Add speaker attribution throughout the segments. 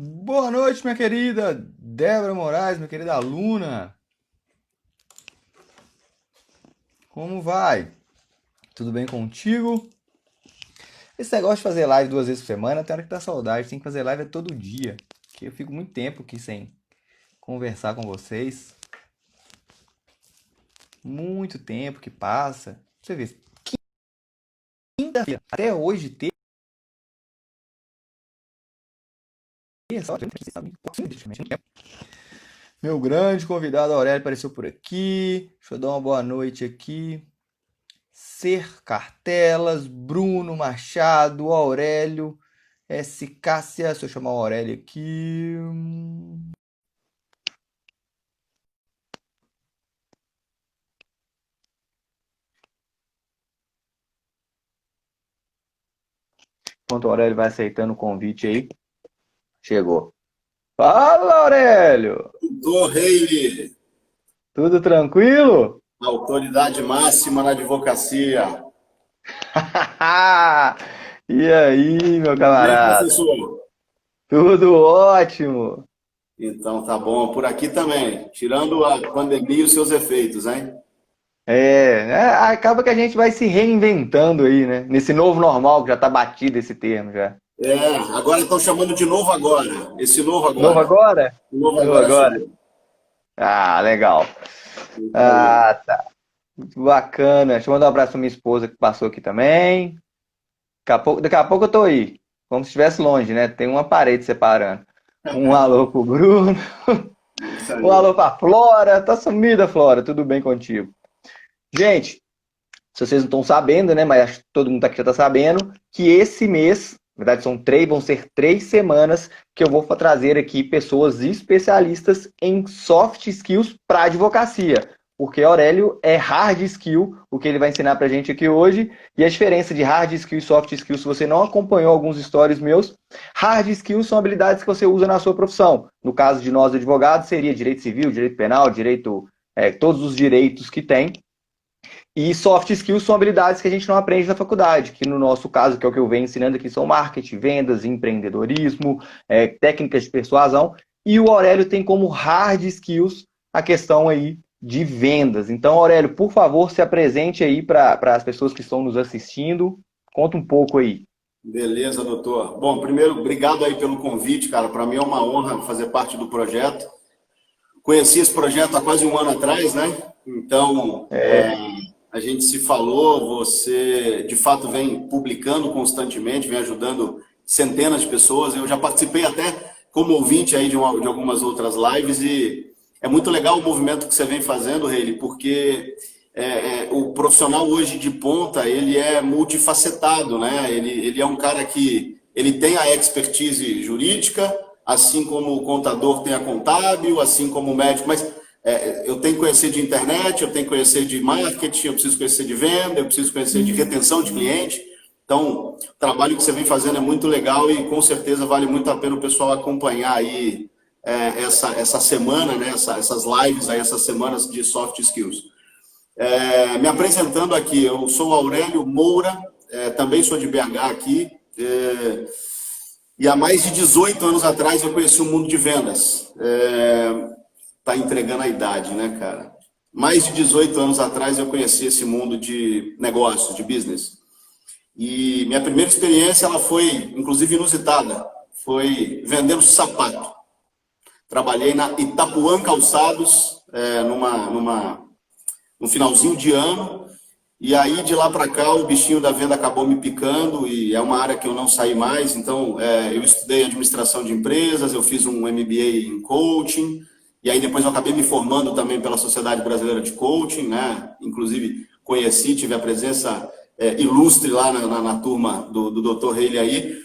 Speaker 1: Boa noite, minha querida Débora Moraes, minha querida aluna. Como vai? Tudo bem contigo? Esse negócio de fazer live 2 vezes por semana, tem hora que dá saudade. Tem que fazer live todo dia. Que eu fico muito tempo aqui sem conversar com vocês. Muito tempo que passa. Você vê, quinta-feira até hoje terça, meu grande convidado Aurélio apareceu por aqui. Deixa eu dar uma boa noite aqui. Ser Cartelas, Bruno Machado, Aurélio, S. Cássia, se eu chamar o Aurélio aqui. Enquanto o Aurélio vai aceitando o convite aí, chegou. Fala, Aurélio!
Speaker 2: Doutor Reile,
Speaker 1: Tudo tranquilo?
Speaker 2: autoridade máxima na advocacia.
Speaker 1: E aí, meu
Speaker 2: E aí,
Speaker 1: camarada?
Speaker 2: professor?
Speaker 1: Tudo ótimo!
Speaker 2: Então tá bom, por aqui também, tirando a pandemia e os seus efeitos, hein?
Speaker 1: Acaba que a gente vai se reinventando aí, né? Nesse novo normal, que já tá batido esse termo já.
Speaker 2: Agora estão chamando de novo agora. Esse novo
Speaker 1: Novo
Speaker 2: agora.
Speaker 1: agora?
Speaker 2: O novo
Speaker 1: Novo
Speaker 2: agora
Speaker 1: agora?
Speaker 2: chegou.
Speaker 1: Ah, legal.
Speaker 2: Então,
Speaker 1: Ah, tá. Muito bacana. Deixa eu mandar um abraço pra minha esposa que passou aqui também. Daqui a pouco eu tô aí. Como se estivesse longe, né? Tem uma parede separando. Um alô pro Bruno,
Speaker 2: isso
Speaker 1: um alô
Speaker 2: aí.
Speaker 1: pra Flora. Tá sumida, Flora. Tudo bem contigo? Gente, se vocês não estão sabendo, né? Mas acho que todo mundo aqui já tá sabendo, que esse mês, na verdade vão ser 3 semanas que eu vou trazer aqui pessoas especialistas em soft skills para advocacia. Porque Aurélio é hard skill, o que ele vai ensinar pra gente aqui hoje. E a diferença de hard skill e soft skill, se você não acompanhou alguns stories meus, hard skills são habilidades que você usa na sua profissão. No caso de nós advogados, seria direito civil, direito penal, todos os direitos que tem. E soft skills são habilidades que a gente não aprende na faculdade, que no nosso caso, que é o que eu venho ensinando aqui, são marketing, vendas, empreendedorismo, técnicas de persuasão. E o Aurélio tem como hard skills a questão aí de vendas. Então, Aurélio, por favor, se apresente aí para as pessoas que estão nos assistindo. Conta um pouco aí.
Speaker 2: Beleza, doutor. Bom, primeiro, obrigado aí pelo convite, cara. Para mim é uma honra fazer parte do projeto. Conheci esse projeto há quase um ano atrás, né? Então, a gente se falou, você de fato vem publicando constantemente, vem ajudando centenas de pessoas. Eu já participei até como ouvinte aí de algumas outras lives e é muito legal o movimento que você vem fazendo, Reile, porque o profissional hoje de ponta, ele é multifacetado, né? Ele é um cara que ele tem a expertise jurídica, assim como o contador tem a contábil, assim como o médico, mas eu tenho que conhecer de internet, eu tenho que conhecer de marketing, eu preciso conhecer de venda, eu preciso conhecer de retenção de cliente. Então, o trabalho que você vem fazendo é muito legal e com certeza vale muito a pena o pessoal acompanhar aí essa semana, né, essas lives aí, essas semanas de soft skills. Me apresentando aqui, eu sou Aurélio Moura, também sou de BH aqui, e há mais de 18 anos atrás eu conheci o mundo de vendas. Tá entregando a idade, né, cara? Mais de 18 anos atrás eu conheci esse mundo de negócios, de business. E minha primeira experiência ela foi, inclusive, inusitada. Foi vendendo sapato. Trabalhei na Itapuã Calçados, no finalzinho de ano. E aí, de lá para cá, o bichinho da venda acabou me picando e é uma área que eu não saí mais. Então, eu estudei administração de empresas, eu fiz um MBA em coaching, e aí depois eu acabei me formando também pela Sociedade Brasileira de Coaching, né? Inclusive, conheci, tive a presença ilustre lá na turma do Dr. Reile aí.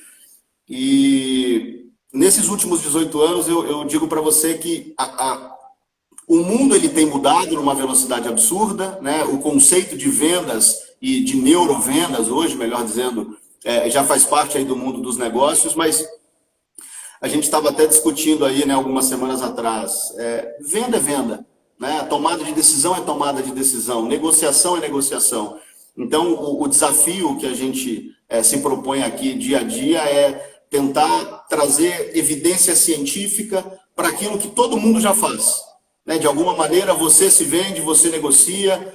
Speaker 2: E nesses últimos 18 anos, eu digo para você que o mundo ele tem mudado numa velocidade absurda, né? O conceito de vendas e de neurovendas hoje, melhor dizendo, já faz parte aí do mundo dos negócios, mas a gente estava até discutindo aí, né, algumas semanas atrás, venda é venda, né? Tomada de decisão é tomada de decisão, negociação é negociação. Então, o desafio que a gente se propõe aqui dia a dia é tentar trazer evidência científica para aquilo que todo mundo já faz. Né? De alguma maneira, você se vende, você negocia.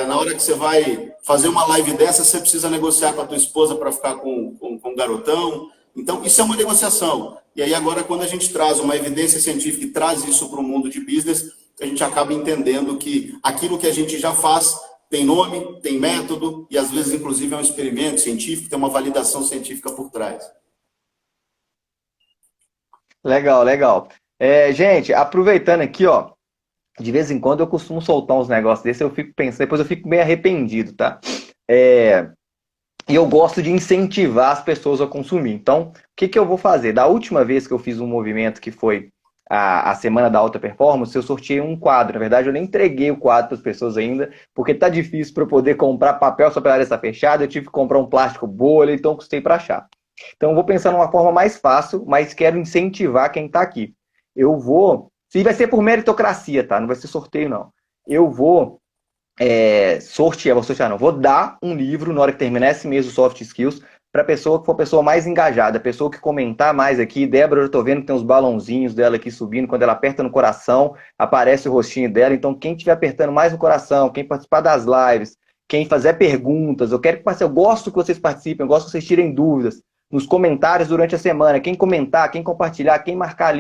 Speaker 2: Na hora que você vai fazer uma live dessa, você precisa negociar com a tua esposa para ficar com um garotão. Então, isso é uma negociação. E aí, agora, quando a gente traz uma evidência científica e traz isso para o mundo de business, a gente acaba entendendo que aquilo que a gente já faz tem nome, tem método, e às vezes, inclusive, é um experimento científico, tem uma validação científica por trás.
Speaker 1: Legal, legal. Gente, aproveitando aqui, ó, de vez em quando eu costumo soltar uns negócios desses, eu fico pensando, depois eu fico meio arrependido, tá? E eu gosto de incentivar as pessoas a consumir. Então, o que eu vou fazer? Da última vez que eu fiz um movimento que foi a Semana da Alta Performance, eu sorteei um quadro. Na verdade, eu nem entreguei o quadro para as pessoas ainda, porque tá difícil para eu poder comprar papel, só pela área estar fechada, eu tive que comprar um plástico bolha, então custei para achar. Então, eu vou pensar numa forma mais fácil, mas quero incentivar quem está aqui. Se vai ser por meritocracia, tá? Não vai ser sorteio, não. Eu vou vou dar um livro na hora que terminar esse mês do Soft Skills para a pessoa que for a pessoa mais engajada, a pessoa que comentar mais aqui. Débora, eu estou vendo que tem uns balãozinhos dela aqui subindo, quando ela aperta no coração, aparece o rostinho dela. Então, quem estiver apertando mais no coração, quem participar das lives, quem fazer perguntas, eu gosto que vocês participem, eu gosto que vocês tirem dúvidas nos comentários durante a semana. Quem comentar, quem compartilhar, quem marcar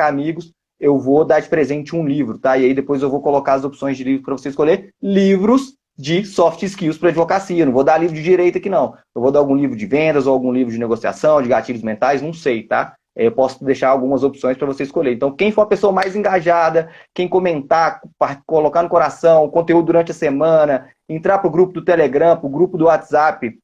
Speaker 1: amigos, eu vou dar de presente um livro, tá? E aí depois eu vou colocar as opções de livro para você escolher. Livros de soft skills para advocacia. Não vou dar livro de direito aqui, não. Eu vou dar algum livro de vendas ou algum livro de negociação, de gatilhos mentais, não sei, tá? Eu posso deixar algumas opções para você escolher. Então, quem for a pessoa mais engajada, quem comentar, colocar no coração o conteúdo durante a semana, entrar para o grupo do Telegram, para o grupo do WhatsApp,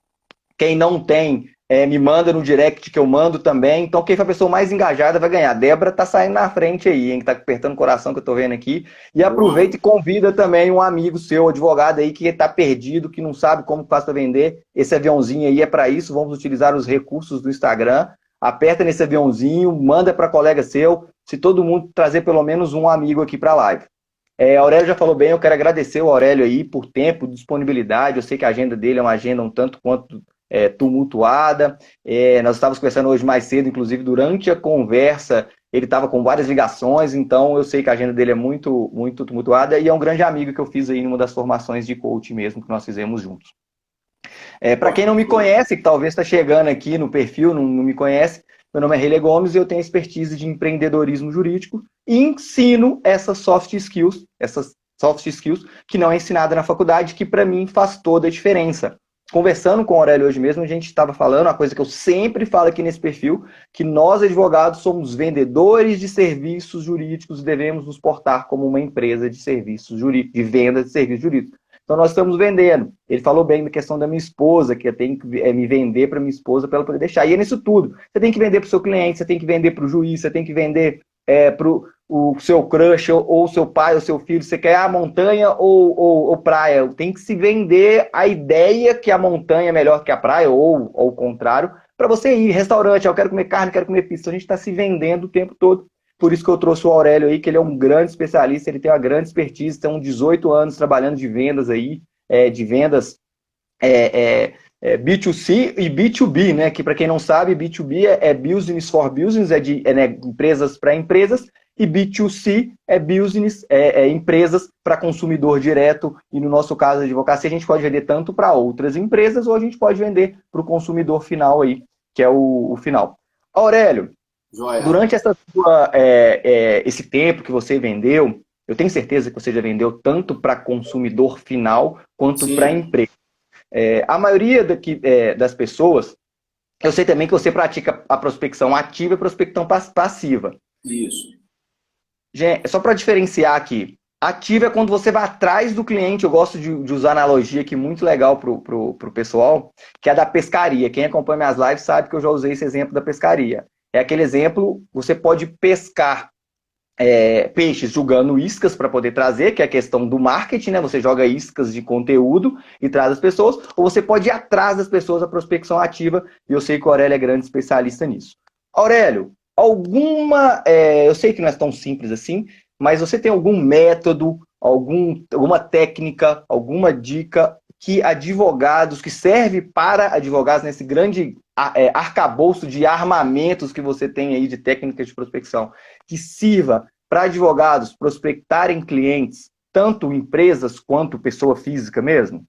Speaker 1: quem não tem, me manda no direct que eu mando também. Então, quem for a pessoa mais engajada vai ganhar. A Débora tá saindo na frente aí, hein? Que tá apertando o coração que eu tô vendo aqui. E aproveita e convida também um amigo seu, advogado aí, que tá perdido, que não sabe como faz para vender. Esse aviãozinho aí é para isso. Vamos utilizar os recursos do Instagram. Aperta nesse aviãozinho, manda para colega seu. Se todo mundo trazer pelo menos um amigo aqui para a live. A Aurélio já falou bem, eu quero agradecer o Aurélio aí por tempo, disponibilidade. Eu sei que a agenda dele é uma agenda um tanto quanto tumultuada. Nós estávamos conversando hoje mais cedo, inclusive durante a conversa, ele estava com várias ligações, então eu sei que a agenda dele é muito, muito tumultuada e é um grande amigo que eu fiz aí em uma das formações de coach mesmo que nós fizemos juntos. Para quem não me conhece, que talvez está chegando aqui no perfil, não me conhece, meu nome é Reilly Gomes e eu tenho expertise de empreendedorismo jurídico e ensino essas soft skills que não é ensinada na faculdade, que para mim faz toda a diferença. Conversando com o Aurélio hoje mesmo, a gente estava falando uma coisa que eu sempre falo aqui nesse perfil, que nós, advogados, somos vendedores de serviços jurídicos e devemos nos portar como uma empresa de serviços jurídicos, de venda de serviços jurídicos. Então, nós estamos vendendo. Ele falou bem da questão da minha esposa, que eu tenho que me vender para minha esposa para ela poder deixar. E é nisso tudo. Você tem que vender para o seu cliente, você tem que vender para o juiz, você tem que vender para o seu crush, ou seu pai, ou seu filho. Você quer a montanha ou praia? Tem que se vender a ideia que a montanha é melhor que a praia, ou o contrário, para você ir. Restaurante, eu quero comer carne, quero comer pizza. A gente está se vendendo o tempo todo. Por isso que eu trouxe o Aurélio aí, que ele é um grande especialista, ele tem uma grande expertise, tem uns 18 anos trabalhando de vendas aí, de vendas B2C e B2B, né? Que para quem não sabe, B2B é business for business, né, empresas para empresas, e B2C é business, empresas para consumidor direto, e no nosso caso, a advocacia, a gente pode vender tanto para outras empresas, ou a gente pode vender para o consumidor final aí, que é o final. Aurélio,
Speaker 2: Joia.
Speaker 1: Durante esse tempo que você vendeu, eu tenho certeza que você já vendeu tanto para consumidor final quanto para empresa. A maioria das pessoas, eu sei também que você pratica a prospecção ativa e a prospecção passiva.
Speaker 2: Isso.
Speaker 1: Gente, só para diferenciar aqui, ativa é quando você vai atrás do cliente. Eu gosto de usar analogia aqui muito legal pro pessoal, que é da pescaria. Quem acompanha minhas lives sabe que eu já usei esse exemplo da pescaria. É aquele exemplo, você pode pescar peixes jogando iscas para poder trazer, que é a questão do marketing, né? Você joga iscas de conteúdo e traz as pessoas, ou você pode ir atrás das pessoas, a prospecção ativa, e eu sei que o Aurélio é grande especialista nisso. Aurélio, eu sei que não é tão simples assim, mas você tem algum método, alguma técnica, alguma dica que advogados, que serve para advogados nesse grande arcabouço de armamentos que você tem aí de técnicas de prospecção, que sirva para advogados prospectarem clientes, tanto empresas quanto pessoa física mesmo?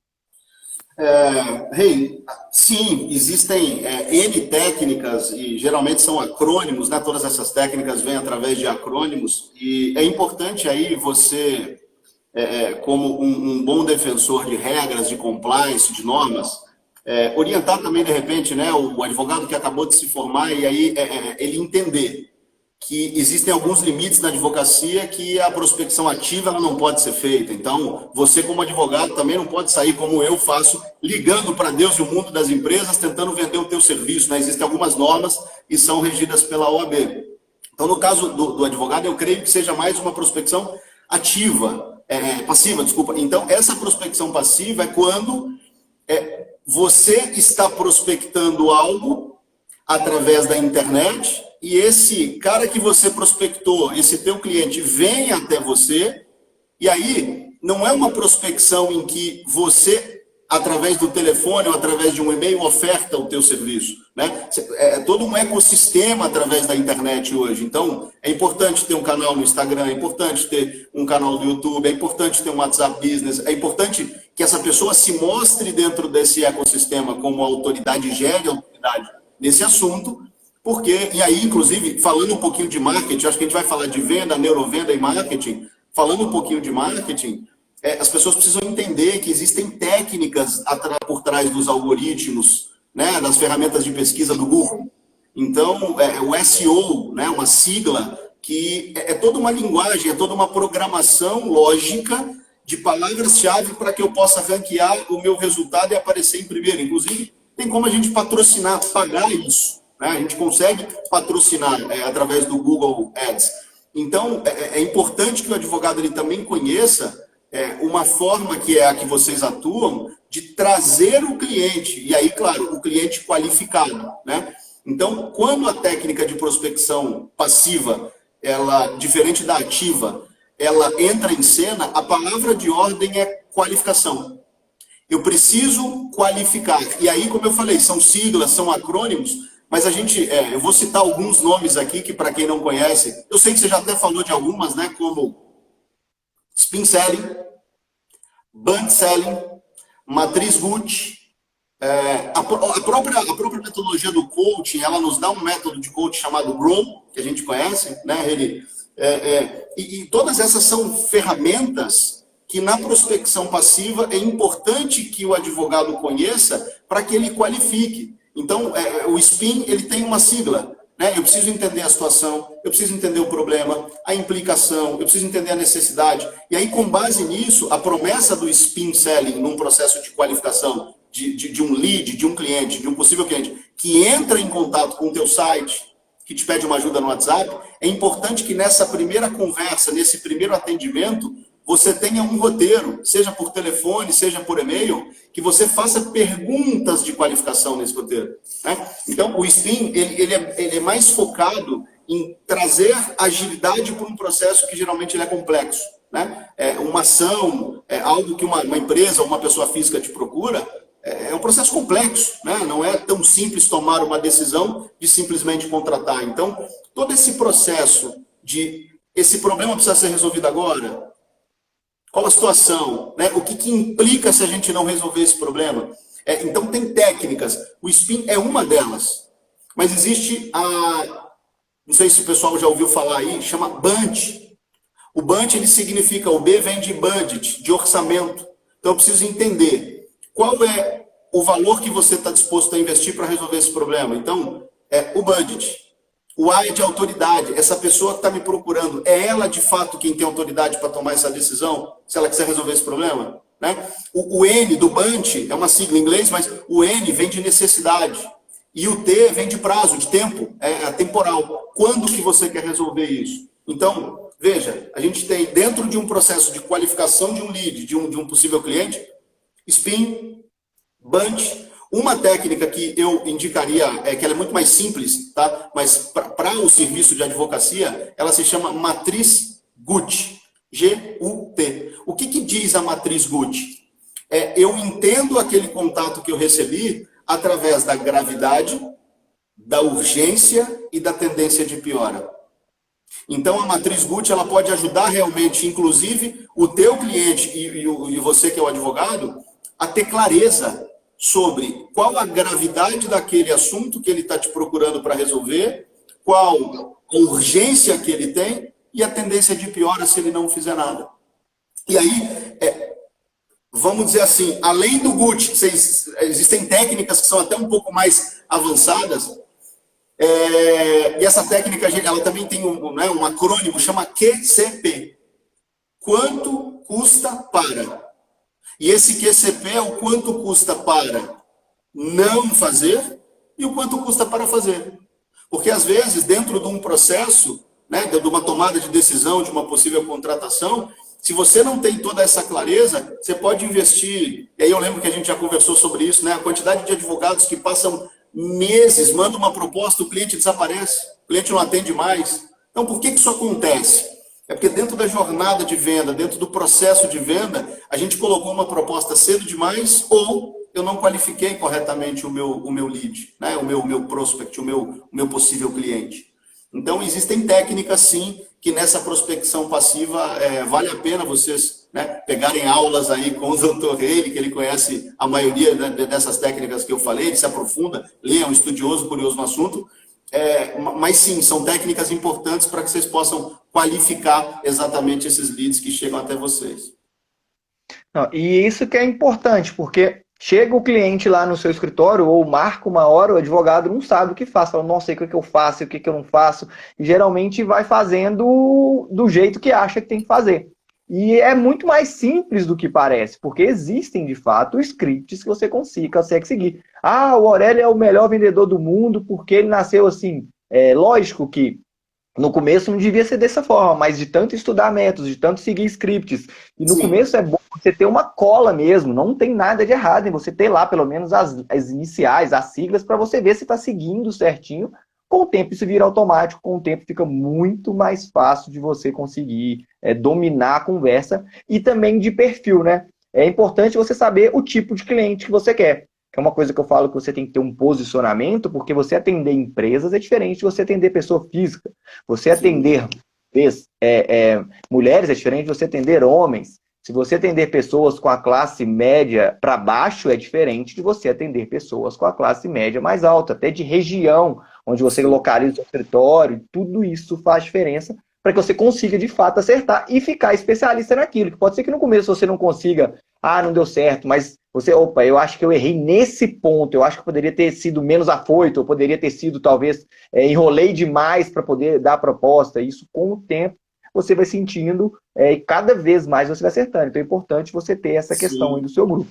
Speaker 2: Sim, existem N técnicas e geralmente são acrônimos, né? Todas essas técnicas vêm através de acrônimos e é importante aí você, como um bom defensor de regras, de compliance, de normas, orientar também, de repente, né, o advogado que acabou de se formar e aí ele entender que existem alguns limites na advocacia que a prospecção ativa ela não pode ser feita. Então, você como advogado também não pode sair como eu faço, ligando para Deus e o mundo das empresas, tentando vender o teu serviço, né? Existem algumas normas e são regidas pela OAB. Então, no caso do advogado, eu creio que seja mais uma prospecção passiva, desculpa. Então, essa prospecção passiva é quando você está prospectando algo através da internet e esse cara que você prospectou, esse teu cliente vem até você e aí não é uma prospecção em que você, através do telefone ou através de um e-mail, oferta o teu serviço, né? É todo um ecossistema através da internet hoje. Então, é importante ter um canal no Instagram, é importante ter um canal do YouTube, é importante ter um WhatsApp Business, é importante que essa pessoa se mostre dentro desse ecossistema como autoridade, gere autoridade nesse assunto, porque, e aí, inclusive, falando um pouquinho de marketing, acho que a gente vai falar de venda, neurovenda e marketing, falando um pouquinho de marketing, as pessoas precisam entender que existem técnicas por trás dos algoritmos, né, das ferramentas de pesquisa do Google. Então, o SEO, né, uma sigla, que é toda uma linguagem, é toda uma programação lógica de palavras-chave para que eu possa ranquear o meu resultado e aparecer em primeiro. Inclusive, tem como a gente patrocinar, pagar isso. Né? A gente consegue patrocinar através do Google Ads. Então, é importante que o advogado ele também conheça uma forma que é a que vocês atuam de trazer o cliente, e aí, claro, o cliente qualificado, né? Então, quando a técnica de prospecção passiva, ela, diferente da ativa, ela entra em cena, a palavra de ordem é qualificação. Eu preciso qualificar. E aí, como eu falei, são siglas, são acrônimos, mas a gente, eu vou citar alguns nomes aqui que, para quem não conhece, eu sei que você já até falou de algumas, né? Como Spin Selling, Band Selling, Matriz Gucci. A própria metodologia do coaching, ela nos dá um método de coaching chamado Grow, que a gente conhece, né? E todas essas são ferramentas que na prospecção passiva é importante que o advogado conheça para que ele qualifique. Então, o SPIN, ele tem uma sigla, né? Eu preciso entender a situação, eu preciso entender o problema, a implicação, eu preciso entender a necessidade. E aí, com base nisso, a promessa do SPIN Selling num processo de qualificação de um lead, de um cliente, de um possível cliente, que entra em contato com o teu site, que te pede uma ajuda no WhatsApp, é importante que nessa primeira conversa, nesse primeiro atendimento, você tenha um roteiro, seja por telefone, seja por e-mail, que você faça perguntas de qualificação nesse roteiro, né? Então, o SPIN, ele é mais focado em trazer agilidade para um processo que geralmente ele é complexo, né? Uma ação, algo que uma empresa ou uma pessoa física te procura, é um processo complexo, né? Não é tão simples tomar uma decisão de simplesmente contratar. Então, todo esse processo esse problema precisa ser resolvido agora. Qual a situação? Né? O que implica se a gente não resolver esse problema? Então, tem técnicas. O SPIN é uma delas. Mas existe não sei se o pessoal já ouviu falar aí, chama BUNT. O BUNT, ele significa, o B vem de budget, de orçamento. Então, eu preciso entender qual é o valor que você está disposto a investir para resolver esse problema. Então, o budget. O A é de autoridade. Essa pessoa que está me procurando, é ela de fato quem tem autoridade para tomar essa decisão, se ela quiser resolver esse problema? Né? O N do BUNT é uma sigla em inglês, mas o N vem de necessidade. E o T vem de prazo, de tempo, é temporal. Quando que você quer resolver isso? Então, veja, a gente tem dentro de um processo de qualificação de um lead, de um possível cliente, SPIN, BUNT. Uma técnica que eu indicaria, que ela é muito mais simples, tá? Mas para o serviço de advocacia, ela se chama Matriz Gucci. G-U-T. O que diz a Matriz Gucci? eu entendo aquele contato que eu recebi através da gravidade, da urgência e da tendência de piora. Então, a matriz Gucci, ela pode ajudar realmente, inclusive, o teu cliente e você que é o advogado, a ter clareza sobre qual a gravidade daquele assunto que ele está te procurando para resolver, qual a urgência que ele tem e a tendência de piora se ele não fizer nada. E aí, vamos dizer assim, além do Gucci, existem técnicas que são até um pouco mais avançadas, e essa técnica, ela também tem um acrônimo, chama QCP. Quanto custa para? E esse QCP é o quanto custa para não fazer e o quanto custa para fazer. Porque, às vezes, dentro de um processo, né, de uma tomada de decisão, de uma possível contratação, se você não tem toda essa clareza, você pode investir. E aí eu lembro que a gente já conversou sobre isso, né? A quantidade de advogados que passam meses, mandam uma proposta, o cliente desaparece, o cliente não atende mais. Então, por que isso acontece? É porque dentro da jornada de venda, dentro do processo de venda, a gente colocou uma proposta cedo demais ou eu não qualifiquei corretamente o meu lead, né? o meu prospect, o meu possível cliente. Então, existem técnicas, sim, que nessa prospecção passiva vale a pena vocês, né, pegarem aulas aí com o Dr. Reilly, que ele conhece a maioria dessas técnicas que eu falei, ele se aprofunda, lê, é um estudioso, curioso no assunto. Mas, sim, são técnicas importantes para que vocês possam qualificar exatamente esses leads que chegam até vocês.
Speaker 1: Não, e isso que é importante, porque chega o cliente lá no seu escritório ou marca uma hora, o advogado não sabe o que faz. Fala, não sei o que eu faço, o que eu não faço. E geralmente vai fazendo do jeito que acha que tem que fazer. E é muito mais simples do que parece, porque existem, de fato, scripts que você consegue seguir. Ah, o Aurélio é o melhor vendedor do mundo porque ele nasceu assim. É lógico que no começo não devia ser dessa forma, mas de tanto estudar métodos, de tanto seguir scripts. E no começo é bom você ter uma cola mesmo, não tem nada de errado em você ter lá pelo menos as iniciais, as siglas, para você ver se está seguindo certinho. Com o tempo isso vira automático, com o tempo fica muito mais fácil de você conseguir dominar a conversa e também de perfil, né? É importante você saber o tipo de cliente que você quer. Que é uma coisa que eu falo que você tem que ter um posicionamento, porque você atender empresas é diferente de você atender pessoa física. Você atender mulheres é diferente de você atender homens. Se você atender pessoas com a classe média para baixo, é diferente de você atender pessoas com a classe média mais alta, até de região, onde você localiza o seu escritório, tudo isso faz diferença para que você consiga, de fato, acertar e ficar especialista naquilo. Que pode ser que no começo você não consiga, não deu certo, mas você, eu acho que eu errei nesse ponto, eu acho que eu poderia ter sido menos afoito, eu poderia ter sido, talvez, enrolei demais para poder dar a proposta. Isso, com o tempo, você vai sentindo e cada vez mais você vai acertando. Então é importante você ter essa questão aí do seu grupo.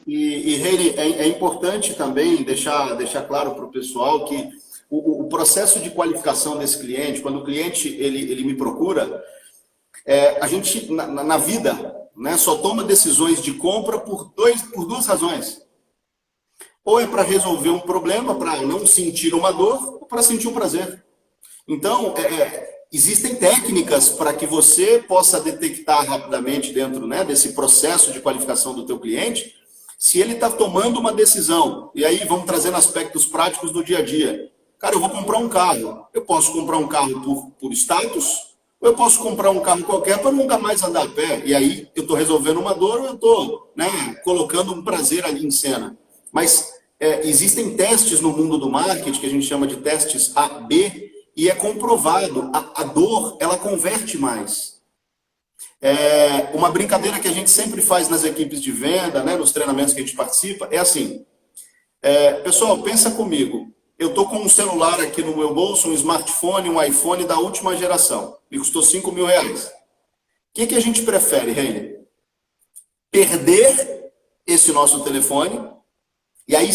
Speaker 2: E Reilly, é importante também deixar claro para o pessoal que o processo de qualificação desse cliente, quando o cliente ele me procura, a gente, na vida, né, só toma decisões de compra por duas razões. Ou é para resolver um problema, para não sentir uma dor, ou para sentir um prazer. Então, existem técnicas para que você possa detectar rapidamente dentro, né, desse processo de qualificação do teu cliente, se ele está tomando uma decisão. E aí vamos trazendo aspectos práticos do dia a dia. Cara, eu vou comprar um carro. Eu posso comprar um carro por status, ou eu posso comprar um carro qualquer para nunca mais andar a pé. E aí eu estou resolvendo uma dor ou eu estou, né, colocando um prazer ali em cena. Mas existem testes no mundo do marketing que a gente chama de testes A/B, e é comprovado, a dor, ela converte mais. Uma brincadeira que a gente sempre faz nas equipes de venda, né, nos treinamentos que a gente participa, é assim. Pessoal, pensa comigo. Eu estou com um celular aqui no meu bolso, um smartphone, um iPhone da última geração. Me custou R$5.000. O que a gente prefere, Reilly? Perder esse nosso telefone e aí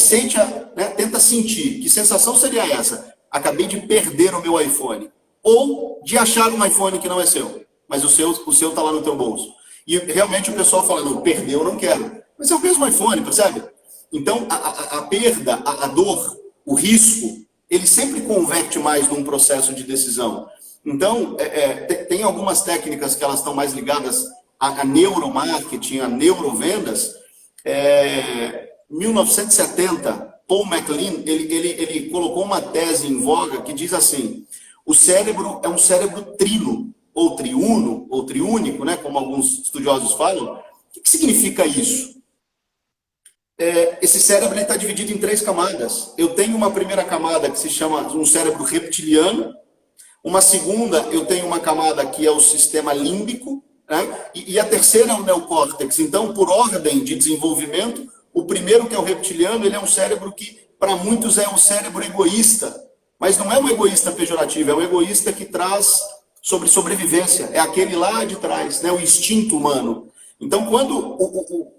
Speaker 2: tenta sentir. Que sensação seria essa? Acabei de perder o meu iPhone. Ou de achar um iPhone que não é seu, mas o seu está lá no teu bolso. E realmente o pessoal fala, não, perdeu, eu não quero. Mas é o mesmo iPhone, percebe? Então, a perda, a dor, o risco, ele sempre converte mais num processo de decisão. Então, tem algumas técnicas que elas estão mais ligadas a neuromarketing, a neurovendas, 1970, Paul MacLean, ele colocou uma tese em voga que diz assim: o cérebro é um cérebro trino, ou triuno, ou triúnico, né, como alguns estudiosos falam. O que significa isso? Esse cérebro está dividido em 3 camadas. Eu tenho uma primeira camada que se chama um cérebro reptiliano, uma segunda, eu tenho uma camada que é o sistema límbico, né? E a terceira é o neocórtex. Então, por ordem de desenvolvimento, o primeiro, que é o reptiliano, ele é um cérebro que, para muitos, é um cérebro egoísta. Mas não é um egoísta pejorativo, é um egoísta que traz sobre sobrevivência. É aquele lá de trás, né? O instinto humano. Então, quando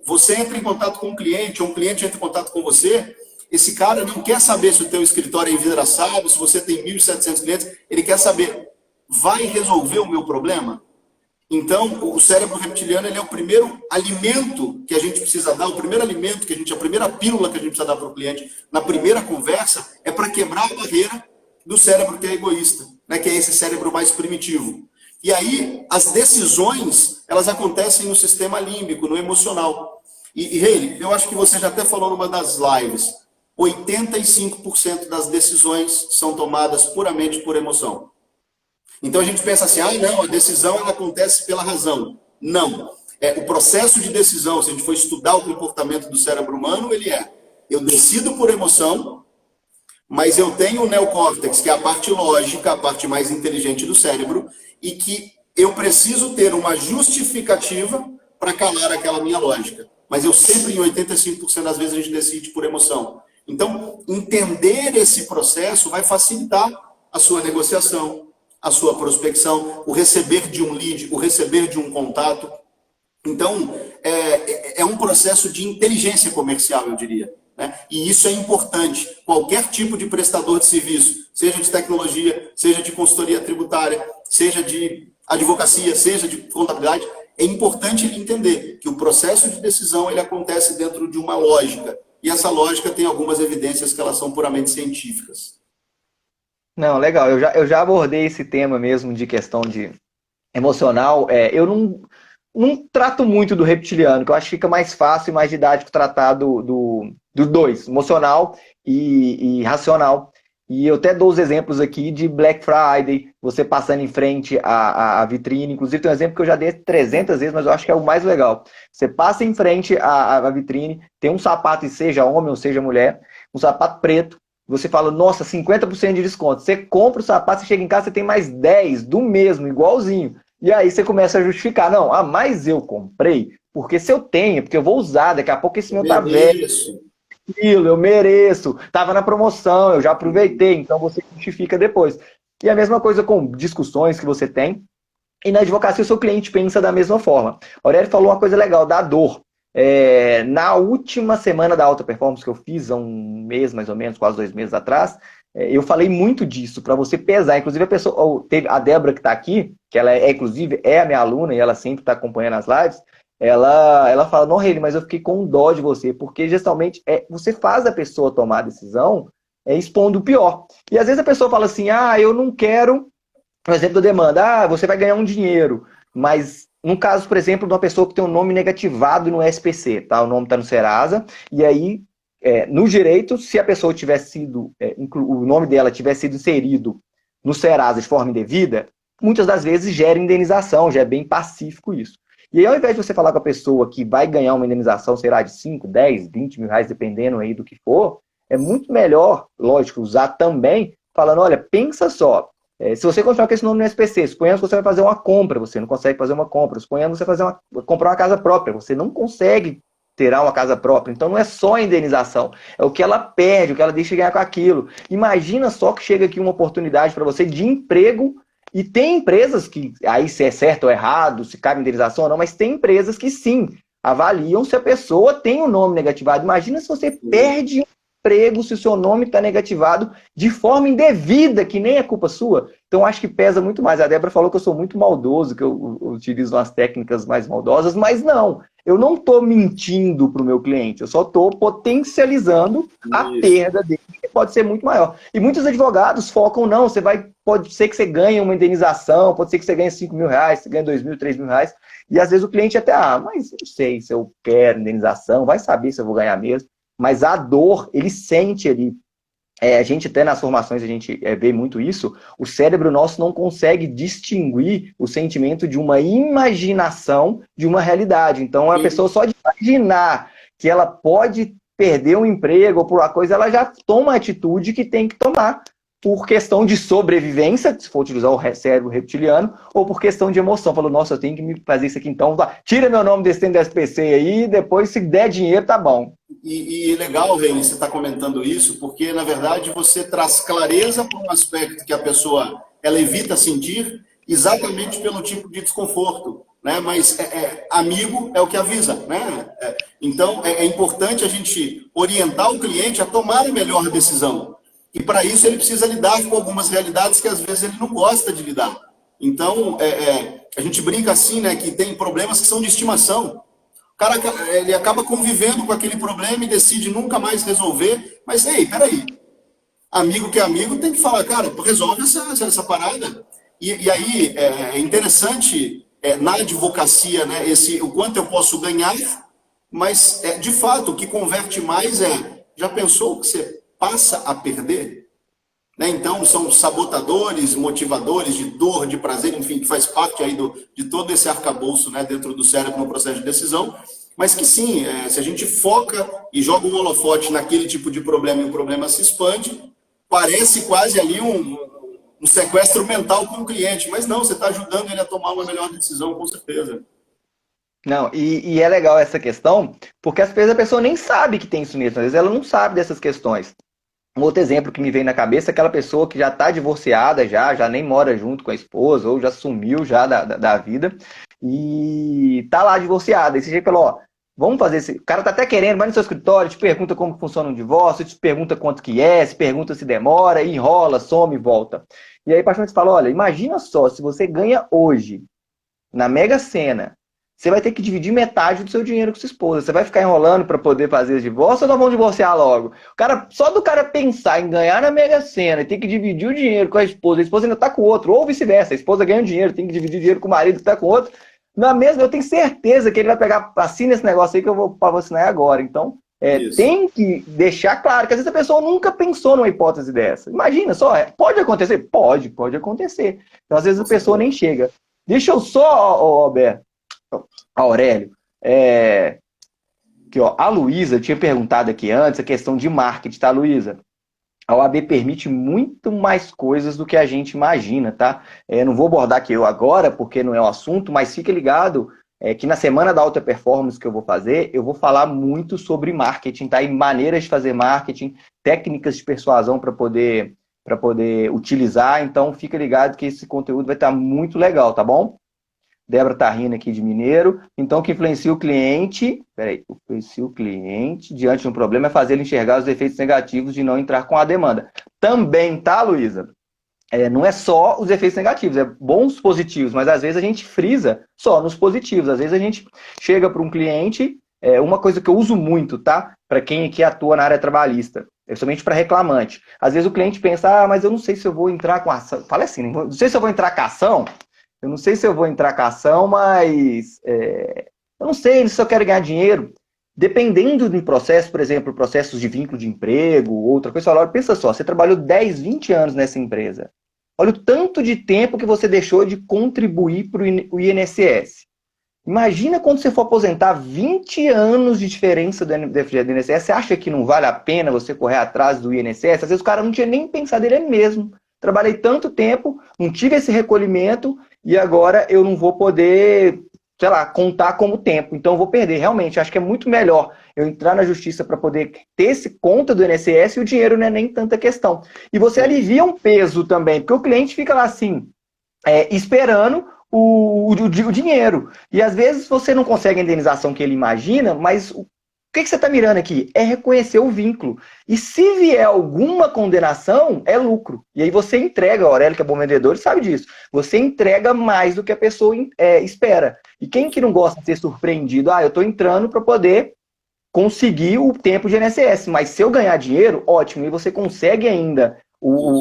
Speaker 2: você entra em contato com um cliente, ou um cliente entra em contato com você, esse cara não quer saber se o teu escritório é envidraçado, se você tem 1.700 clientes, ele quer saber, vai resolver o meu problema? Então, o cérebro reptiliano, ele é o primeiro alimento que a gente precisa dar, o primeiro alimento que a primeira pílula que a gente precisa dar para o cliente na primeira conversa é para quebrar a barreira do cérebro que é egoísta, né, que é esse cérebro mais primitivo. E aí, as decisões, elas acontecem no sistema límbico, no emocional. E Hayley, eu acho que você já até falou numa das lives, 85% das decisões são tomadas puramente por emoção. Então a gente pensa assim, não, a decisão ela acontece pela razão. Não. O processo de decisão, se a gente for estudar o comportamento do cérebro humano, eu decido por emoção, mas eu tenho o neocórtex, que é a parte lógica, a parte mais inteligente do cérebro, e que eu preciso ter uma justificativa para calar aquela minha lógica. Mas eu sempre, em 85% das vezes, a gente decide por emoção. Então, entender esse processo vai facilitar a sua negociação, a sua prospecção, o receber de um lead, o receber de um contato. Então, é um processo de inteligência comercial, eu diria, né? E isso é importante. Qualquer tipo de prestador de serviço, seja de tecnologia, seja de consultoria tributária, seja de advocacia, seja de contabilidade, é importante ele entender que o processo de decisão ele acontece dentro de uma lógica. E essa lógica tem algumas evidências que elas são puramente científicas.
Speaker 1: Não, legal. Eu já abordei esse tema mesmo de questão de emocional. Eu não trato muito do reptiliano, que eu acho que fica mais fácil e mais didático tratar dos dois, emocional e racional. E eu até dou os exemplos aqui de Black Friday, você passando em frente à vitrine. Inclusive tem um exemplo que eu já dei 300 vezes, mas eu acho que é o mais legal. Você passa em frente à vitrine, tem um sapato, e seja homem ou seja mulher, um sapato preto, você fala, nossa, 50% de desconto. Você compra o sapato, você chega em casa, você tem mais 10 do mesmo, igualzinho. E aí você começa a justificar. Não, mas eu comprei, porque se eu tenho, porque eu vou usar, daqui a pouco esse meu tá velho. Eu mereço, tava na promoção, eu já aproveitei, então você justifica depois. E a mesma coisa com discussões que você tem. E na advocacia o seu cliente pensa da mesma forma. A Aurélio falou uma coisa legal, da dor. Na última semana da alta performance que eu fiz, há um mês mais ou menos, quase 2 meses atrás, eu falei muito disso, para você pesar. Inclusive a Débora que está aqui, que ela inclusive é a minha aluna e ela sempre está acompanhando as lives, ela fala, não, Hayley, mas eu fiquei com dó de você, porque geralmente você faz a pessoa tomar a decisão expondo o pior. E às vezes a pessoa fala assim, eu não quero, por exemplo, da demanda, você vai ganhar um dinheiro, mas no caso, por exemplo, de uma pessoa que tem um nome negativado no SPC, tá? O nome está no Serasa, e aí, no direito, se a pessoa tivesse sido, o nome dela tivesse sido inserido no Serasa de forma indevida, muitas das vezes gera indenização, já é bem pacífico isso. E aí, ao invés de você falar com a pessoa que vai ganhar uma indenização, será de 5, 10, 20 mil reais, dependendo aí do que for, é muito melhor, lógico, usar também, falando, olha, pensa só, se você continuar com esse nome no SPC, suponhamos que você vai fazer uma compra, você não consegue fazer uma compra, suponhamos que você vai comprar uma casa própria, você não consegue ter uma casa própria, então não é só a indenização, é o que ela perde, o que ela deixa de ganhar com aquilo. Imagina só que chega aqui uma oportunidade para você de emprego. E tem empresas que, aí se é certo ou errado, se cabe indenização ou não, mas tem empresas que sim, avaliam se a pessoa tem um nome negativado. Imagina se você perde emprego se o seu nome está negativado de forma indevida, que nem é culpa sua. Então, acho que pesa muito mais. A Débora falou que eu sou muito maldoso, que eu utilizo umas técnicas mais maldosas, mas não. Eu não estou mentindo para o meu cliente, eu só estou potencializando a perda dele, que pode ser muito maior. E muitos advogados focam, não, pode ser que você ganhe uma indenização, pode ser que você ganhe 5 mil reais, você ganhe 2 mil, 3 mil reais, e às vezes o cliente até, mas eu não sei se eu quero indenização, vai saber se eu vou ganhar mesmo, mas a dor, ele sente ali. A gente até nas formações, a gente vê muito isso, o cérebro nosso não consegue distinguir o sentimento de uma imaginação de uma realidade. Então, a pessoa só de imaginar que ela pode perder um emprego ou por uma coisa, ela já toma a atitude que tem que tomar por questão de sobrevivência, se for utilizar o cérebro reptiliano, ou por questão de emoção. Falou, nossa, eu tenho que me fazer isso aqui então, tira meu nome desse SPC aí, depois se der dinheiro, tá bom.
Speaker 2: E legal, Reine, você está comentando isso, porque, na verdade, você traz clareza para um aspecto que a pessoa ela evita sentir, exatamente pelo tipo de desconforto, né? Mas amigo é o que avisa, né? Então, é importante a gente orientar o cliente a tomar a melhor decisão. E, para isso, ele precisa lidar com algumas realidades que, às vezes, ele não gosta de lidar. Então, a gente brinca assim, né, que tem problemas que são de estimação. O cara, ele acaba convivendo com aquele problema e decide nunca mais resolver. Mas, ei, peraí. Amigo que é amigo tem que falar, cara, resolve essa parada. E aí, é interessante, na advocacia, né, o quanto eu posso ganhar, mas, de fato, o que converte mais já pensou que você passa a perder? Né? Então, são sabotadores, motivadores de dor, de prazer, enfim, que faz parte aí de todo esse arcabouço, né, dentro do cérebro no processo de decisão, mas que sim, se a gente foca e joga um holofote naquele tipo de problema e o problema se expande, parece quase ali um sequestro mental com o cliente, mas não, você está ajudando ele a tomar uma melhor decisão, com certeza.
Speaker 1: Não, e é legal essa questão, porque às vezes a pessoa nem sabe que tem isso mesmo, às vezes ela não sabe dessas questões. Um outro exemplo que me vem na cabeça é aquela pessoa que já está divorciada, já nem mora junto com a esposa, ou já sumiu já da vida, e tá lá divorciada. E você chega e fala, ó, vamos fazer esse... O cara tá até querendo, vai no seu escritório, te pergunta como funciona um divórcio, te pergunta quanto que se pergunta se demora, enrola, some e volta. E aí, praticamente, você fala, olha, imagina só, se você ganha hoje, na Mega Sena, você vai ter que dividir metade do seu dinheiro com sua esposa. Você vai ficar enrolando para poder fazer esse divórcio ou nós vamos divorciar logo? Só do cara pensar em ganhar na Mega Sena e ter que dividir o dinheiro com a esposa ainda está com o outro, ou vice-versa, a esposa ganha o dinheiro, tem que dividir o dinheiro com o marido que está com o outro, na mesma, eu tenho certeza que ele vai pegar, assina esse negócio aí que eu vou para vacinar agora. Então, tem que deixar claro que às vezes a pessoa nunca pensou numa hipótese dessa. Imagina só, pode acontecer? Pode acontecer. Então, às vezes a pessoa nem chega. Deixa eu só, Alberto, Aurélio, que, ó, a Luísa tinha perguntado aqui antes a questão de marketing, tá, Luísa? A OAB permite muito mais coisas do que a gente imagina, tá? Não vou abordar aqui eu agora, porque não é o assunto, mas fica ligado que na semana da alta performance que eu vou fazer, eu vou falar muito sobre marketing, tá? E maneiras de fazer marketing, técnicas de persuasão para poder utilizar. Então, fica ligado que esse conteúdo vai estar muito legal, tá bom? Débora tá rindo aqui de Mineiro. Então, o que influencia o cliente... influencia o cliente diante de um problema é fazer ele enxergar os efeitos negativos de não entrar com a demanda. Também, tá, Luísa? Não é só os efeitos negativos, é bons positivos, mas às vezes a gente frisa só nos positivos. Às vezes a gente chega para um cliente... uma coisa que eu uso muito, tá? Para quem aqui atua na área trabalhista, principalmente para reclamante. Às vezes o cliente pensa, mas eu não sei se eu vou entrar com ação. Fala assim, não sei se eu vou entrar com ação. Eu não sei se eu vou entrar com ação, mas eu não sei se eu quero ganhar dinheiro. Dependendo do processo, por exemplo, processos de vínculo de emprego, outra coisa, olha, pensa só, você trabalhou 10, 20 anos nessa empresa. Olha o tanto de tempo que você deixou de contribuir para o INSS. Imagina quando você for aposentar 20 anos de diferença do INSS, você acha que não vale a pena você correr atrás do INSS? Às vezes o cara não tinha nem pensado nele mesmo. Trabalhei tanto tempo, não tive esse recolhimento e agora eu não vou poder, sei lá, contar como tempo. Então eu vou perder. Realmente, acho que é muito melhor eu entrar na justiça para poder ter esse conta do INSS e o dinheiro não é nem tanta questão. E você alivia um peso também, porque o cliente fica lá assim, esperando o dinheiro. E às vezes você não consegue a indenização que ele imagina, mas que você está mirando aqui? É reconhecer o vínculo. E se vier alguma condenação, é lucro. E aí você entrega, o Aurélio, que é bom vendedor, sabe disso. Você entrega mais do que a pessoa espera. E quem que não gosta de ser surpreendido? Eu estou entrando para poder conseguir o tempo de INSS. Mas se eu ganhar dinheiro, ótimo. E você consegue ainda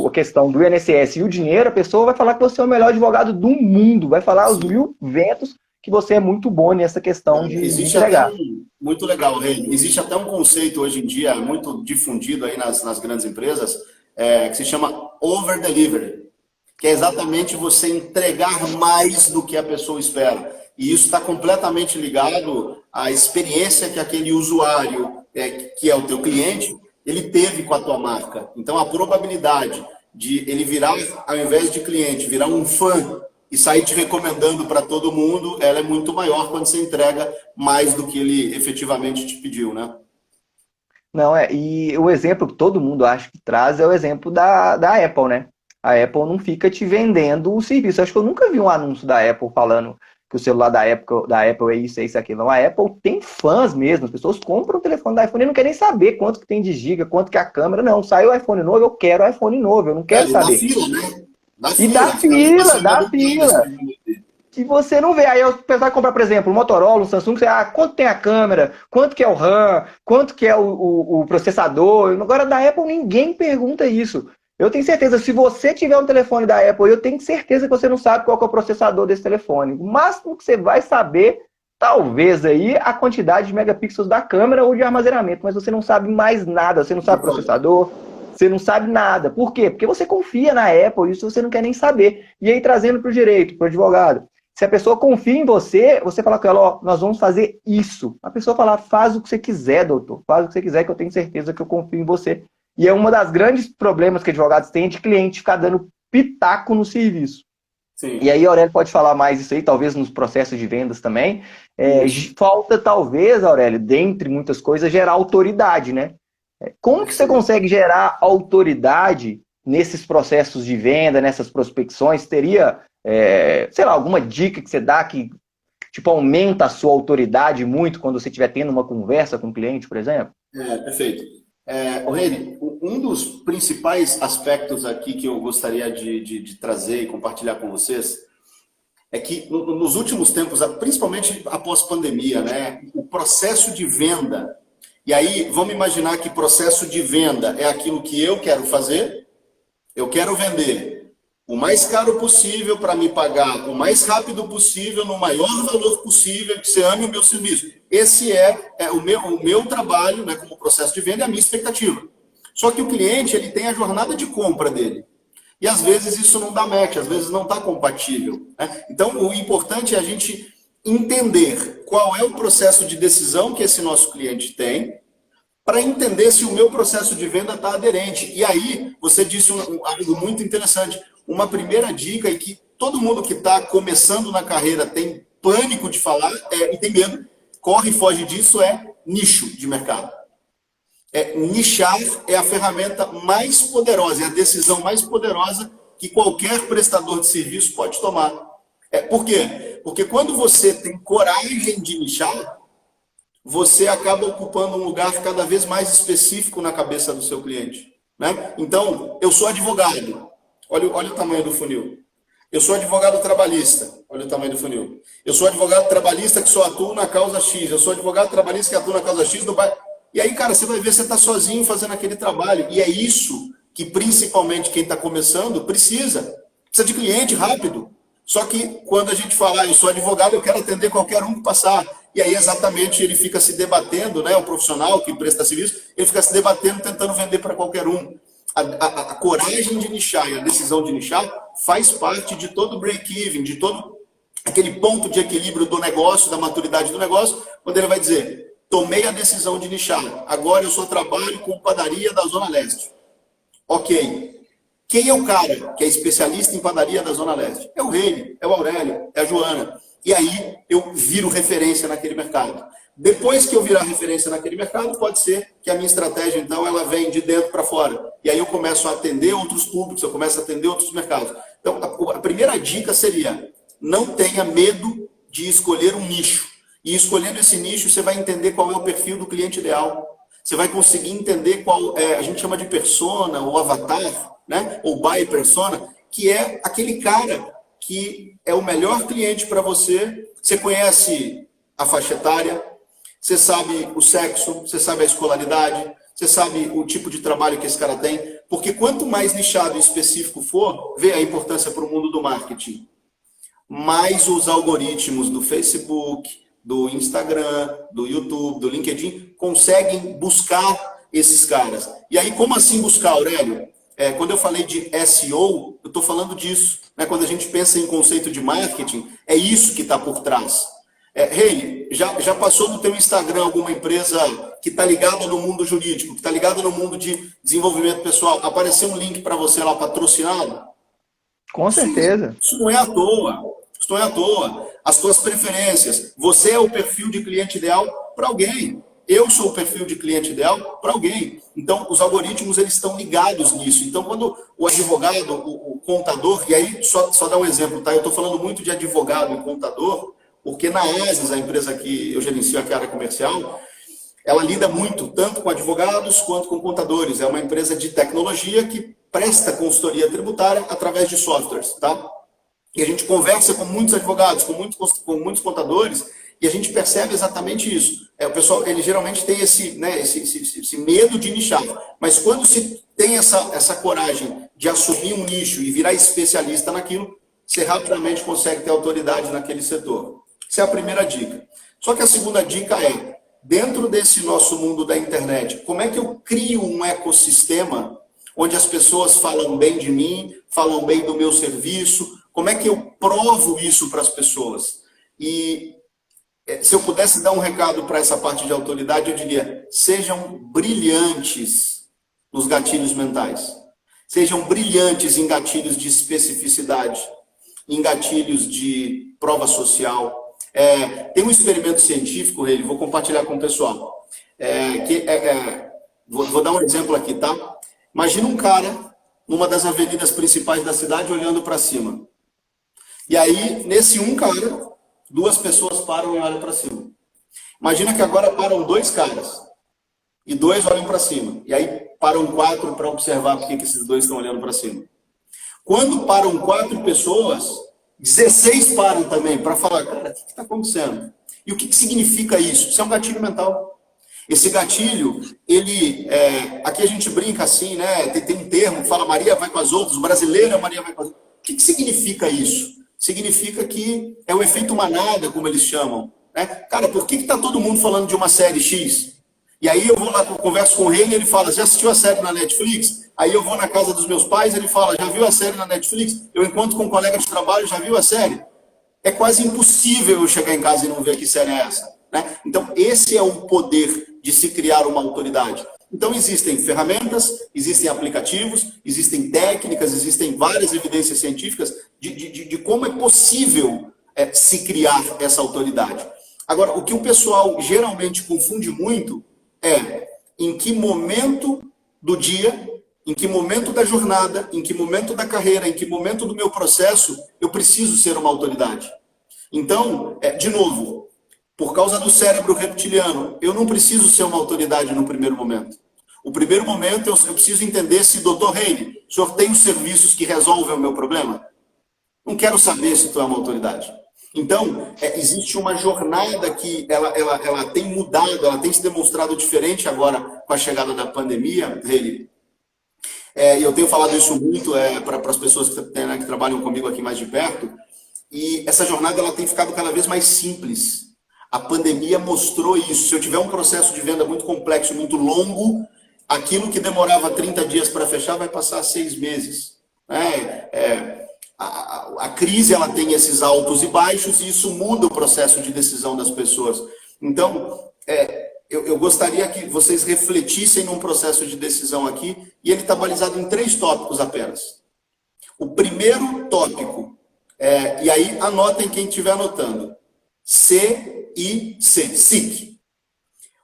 Speaker 1: a questão do INSS e o dinheiro, a pessoa vai falar que você é o melhor advogado do mundo. Vai falar os 1000 ventos que você é muito bom nessa questão de entregar.
Speaker 2: Muito legal, Rei. Existe até um conceito hoje em dia muito difundido aí nas grandes empresas, que se chama over-delivery, que é exatamente você entregar mais do que a pessoa espera. E isso está completamente ligado à experiência que aquele usuário, que é o teu cliente, ele teve com a tua marca. Então, a probabilidade de ele virar, ao invés de cliente, virar um fã e sair te recomendando para todo mundo, ela é muito maior quando você entrega mais do que ele efetivamente te pediu, né?
Speaker 1: Não, e o exemplo que todo mundo acha que traz é o exemplo da Apple, né? A Apple não fica te vendendo o serviço. Acho que eu nunca vi um anúncio da Apple falando que o celular da Apple é isso, aquilo. Não, a Apple tem fãs mesmo. As pessoas compram o telefone da iPhone e não querem saber quanto que tem de giga, quanto que é a câmera. Não, saiu o iPhone novo, eu quero o iPhone novo. Eu não quero saber.
Speaker 2: Dá fila, né?
Speaker 1: Dá fila. Que você não vê. Aí o pessoal vai comprar, por exemplo, o Motorola, o Samsung, você, quanto tem a câmera, quanto que é o RAM, quanto que é o processador. Agora, da Apple, ninguém pergunta isso. Eu tenho certeza, se você tiver um telefone da Apple, eu tenho certeza que você não sabe qual que é o processador desse telefone. O máximo que você vai saber, talvez aí, a quantidade de megapixels da câmera ou de armazenamento, mas você não sabe mais nada, você não sabe processador, você não sabe nada. Por quê? Porque você confia na Apple, isso você não quer nem saber. E aí, trazendo para o direito, para o advogado, se a pessoa confia em você, você fala com ela, nós vamos fazer isso. A pessoa fala, faz o que você quiser, doutor, faz o que você quiser, que eu tenho certeza que eu confio em você. E é uma das grandes problemas que advogados têm de cliente ficar dando pitaco no serviço. Sim. E aí, Aurélio pode falar mais isso aí, talvez nos processos de vendas também. Falta, talvez, Aurélio, dentre muitas coisas, gerar autoridade, né? Como que você consegue gerar autoridade nesses processos de venda, nessas prospecções? Teria, sei lá, alguma dica que você dá que tipo, aumenta a sua autoridade muito quando você estiver tendo uma conversa com o cliente, por exemplo?
Speaker 2: Perfeito. Reni, um dos principais aspectos aqui que eu gostaria de trazer e compartilhar com vocês é que nos últimos tempos, principalmente após pandemia, né, o processo de venda, e aí vamos imaginar que processo de venda é aquilo que eu quero fazer, eu quero vender o mais caro possível para me pagar o mais rápido possível, no maior valor possível, que você ame o meu serviço. Esse é o meu trabalho, né, como processo de venda, é a minha expectativa. Só que o cliente ele tem a jornada de compra dele. E às vezes isso não dá match, às vezes não está compatível. Né? Então o importante é a gente entender qual é o processo de decisão que esse nosso cliente tem, para entender se o meu processo de venda está aderente. E aí, você disse algo muito interessante. Uma primeira dica, e que todo mundo que está começando na carreira tem pânico de falar, e tem medo, corre e foge disso, é nicho de mercado. Nichar é a ferramenta mais poderosa, é a decisão mais poderosa que qualquer prestador de serviço pode tomar. Por quê? Porque quando você tem coragem de nichar, você acaba ocupando um lugar cada vez mais específico na cabeça do seu cliente. Né? Então, eu sou advogado. Olha o tamanho do funil. Eu sou advogado trabalhista. Olha o tamanho do funil. Eu sou advogado trabalhista que só atua na causa X. Eu sou advogado trabalhista que atua na causa X. E aí, cara, você vai ver, você está sozinho fazendo aquele trabalho. E é isso que, principalmente, quem está começando, precisa. Precisa de cliente rápido. Só que, quando a gente fala, eu sou advogado, eu quero atender qualquer um que passar. E aí, exatamente, ele fica se debatendo, né? O profissional que presta serviço, ele fica se debatendo, tentando vender para qualquer um. A coragem de nichar e a decisão de nichar faz parte de todo o break-even, de todo aquele ponto de equilíbrio do negócio, da maturidade do negócio, quando ele vai dizer, tomei a decisão de nichar, agora eu só trabalho com padaria da Zona Leste. Ok. Quem é o cara que é especialista em padaria da Zona Leste? É o Reni, é o Aurélio, é a Joana. E aí eu viro referência naquele mercado. Depois que eu virar referência naquele mercado, pode ser que a minha estratégia, então, ela vem de dentro para fora. E aí eu começo a atender outros públicos, eu começo a atender outros mercados. Então, a primeira dica seria, não tenha medo de escolher um nicho. E escolhendo esse nicho, você vai entender qual é o perfil do cliente ideal. Você vai conseguir entender qual é, a gente chama de persona, ou avatar, né? Ou buy persona, que é aquele cara que é o melhor cliente para você. Você conhece a faixa etária, você sabe o sexo, você sabe a escolaridade, você sabe o tipo de trabalho que esse cara tem. Porque quanto mais nichado e específico for, vê a importância para o mundo do marketing. Mais os algoritmos do Facebook, do Instagram, do YouTube, do LinkedIn, conseguem buscar esses caras. E aí, como assim buscar, Aurélio? Quando eu falei de SEO, eu estou falando disso. Né? Quando a gente pensa em conceito de marketing, é isso que está por trás. Hey, já passou no teu Instagram alguma empresa que está ligada no mundo jurídico, que está ligada no mundo de desenvolvimento pessoal? Apareceu um link para você lá patrocinado?
Speaker 1: Com certeza.
Speaker 2: Isso não é à toa. Isso não é à toa. As tuas preferências. Você é o perfil de cliente ideal para alguém. Eu sou o perfil de cliente ideal para alguém. Então, os algoritmos eles estão ligados nisso. Então, quando o advogado, o contador, e aí só dar um exemplo, tá? Eu estou falando muito de advogado e contador, porque na ASIS, a empresa que eu gerencio aqui, a área comercial, ela lida muito, tanto com advogados quanto com contadores. É uma empresa de tecnologia que presta consultoria tributária através de softwares, tá? E a gente conversa com muitos advogados, com muitos contadores, e a gente percebe exatamente isso. O pessoal, ele geralmente tem esse medo de nichar. Mas quando se tem essa coragem de assumir um nicho e virar especialista naquilo, você rapidamente consegue ter autoridade naquele setor. Essa é a primeira dica. Só que a segunda dica é, dentro desse nosso mundo da internet, como é que eu crio um ecossistema onde as pessoas falam bem de mim, falam bem do meu serviço? Como é que eu provo isso para as pessoas? E se eu pudesse dar um recado para essa parte de autoridade, eu diria, sejam brilhantes nos gatilhos mentais. Sejam brilhantes em gatilhos de especificidade, em gatilhos de prova social. Tem um experimento científico, Rei, vou compartilhar com o pessoal. Vou dar um exemplo aqui, tá? Imagina um cara numa das avenidas principais da cidade olhando para cima. E aí, nesse um cara, duas pessoas param e olham para cima. Imagina que agora param dois caras. E dois olham para cima. E aí param quatro para observar por que esses dois estão olhando para cima. Quando param 4 pessoas, 16 param também para falar, cara, o que está acontecendo? E o que significa isso? Isso é um gatilho mental. Esse gatilho, aqui a gente brinca assim, né? Tem um termo que fala Maria vai com as outras, o brasileiro é Maria vai com as outras. O que significa isso? Significa que é o efeito manada, como eles chamam. Né? Cara, por que está todo mundo falando de uma série X? E aí eu vou lá, converso com o Rei e ele fala, já assistiu a série na Netflix? Aí eu vou na casa dos meus pais, ele fala, já viu a série na Netflix? Eu encontro com um colega de trabalho, já viu a série? É quase impossível eu chegar em casa e não ver que série é essa. Né? Então, esse é o poder de se criar uma autoridade. Então, existem ferramentas, existem aplicativos, existem técnicas, existem várias evidências científicas de como é possível se criar essa autoridade. Agora, o que o pessoal geralmente confunde muito é em que momento do dia, em que momento da jornada, em que momento da carreira, em que momento do meu processo eu preciso ser uma autoridade. Então, de novo, por causa do cérebro reptiliano, eu não preciso ser uma autoridade no primeiro momento. O primeiro momento eu preciso entender se, doutor Reine, o senhor tem os serviços que resolvem o meu problema? Não quero saber se tu é uma autoridade. Então, existe uma jornada que ela tem mudado, ela tem se demonstrado diferente agora com a chegada da pandemia, Reine. E eu tenho falado isso muito para as pessoas que trabalham comigo aqui mais de perto, e essa jornada ela tem ficado cada vez mais simples. A pandemia mostrou isso. Se eu tiver um processo de venda muito complexo, muito longo, aquilo que demorava 30 dias para fechar vai passar 6 meses. A crise ela tem esses altos e baixos e isso muda o processo de decisão das pessoas. Então, eu gostaria que vocês refletissem num processo de decisão aqui, e ele está balizado em 3 tópicos apenas. O primeiro tópico, e aí anotem quem estiver anotando, C-I-C, SIC.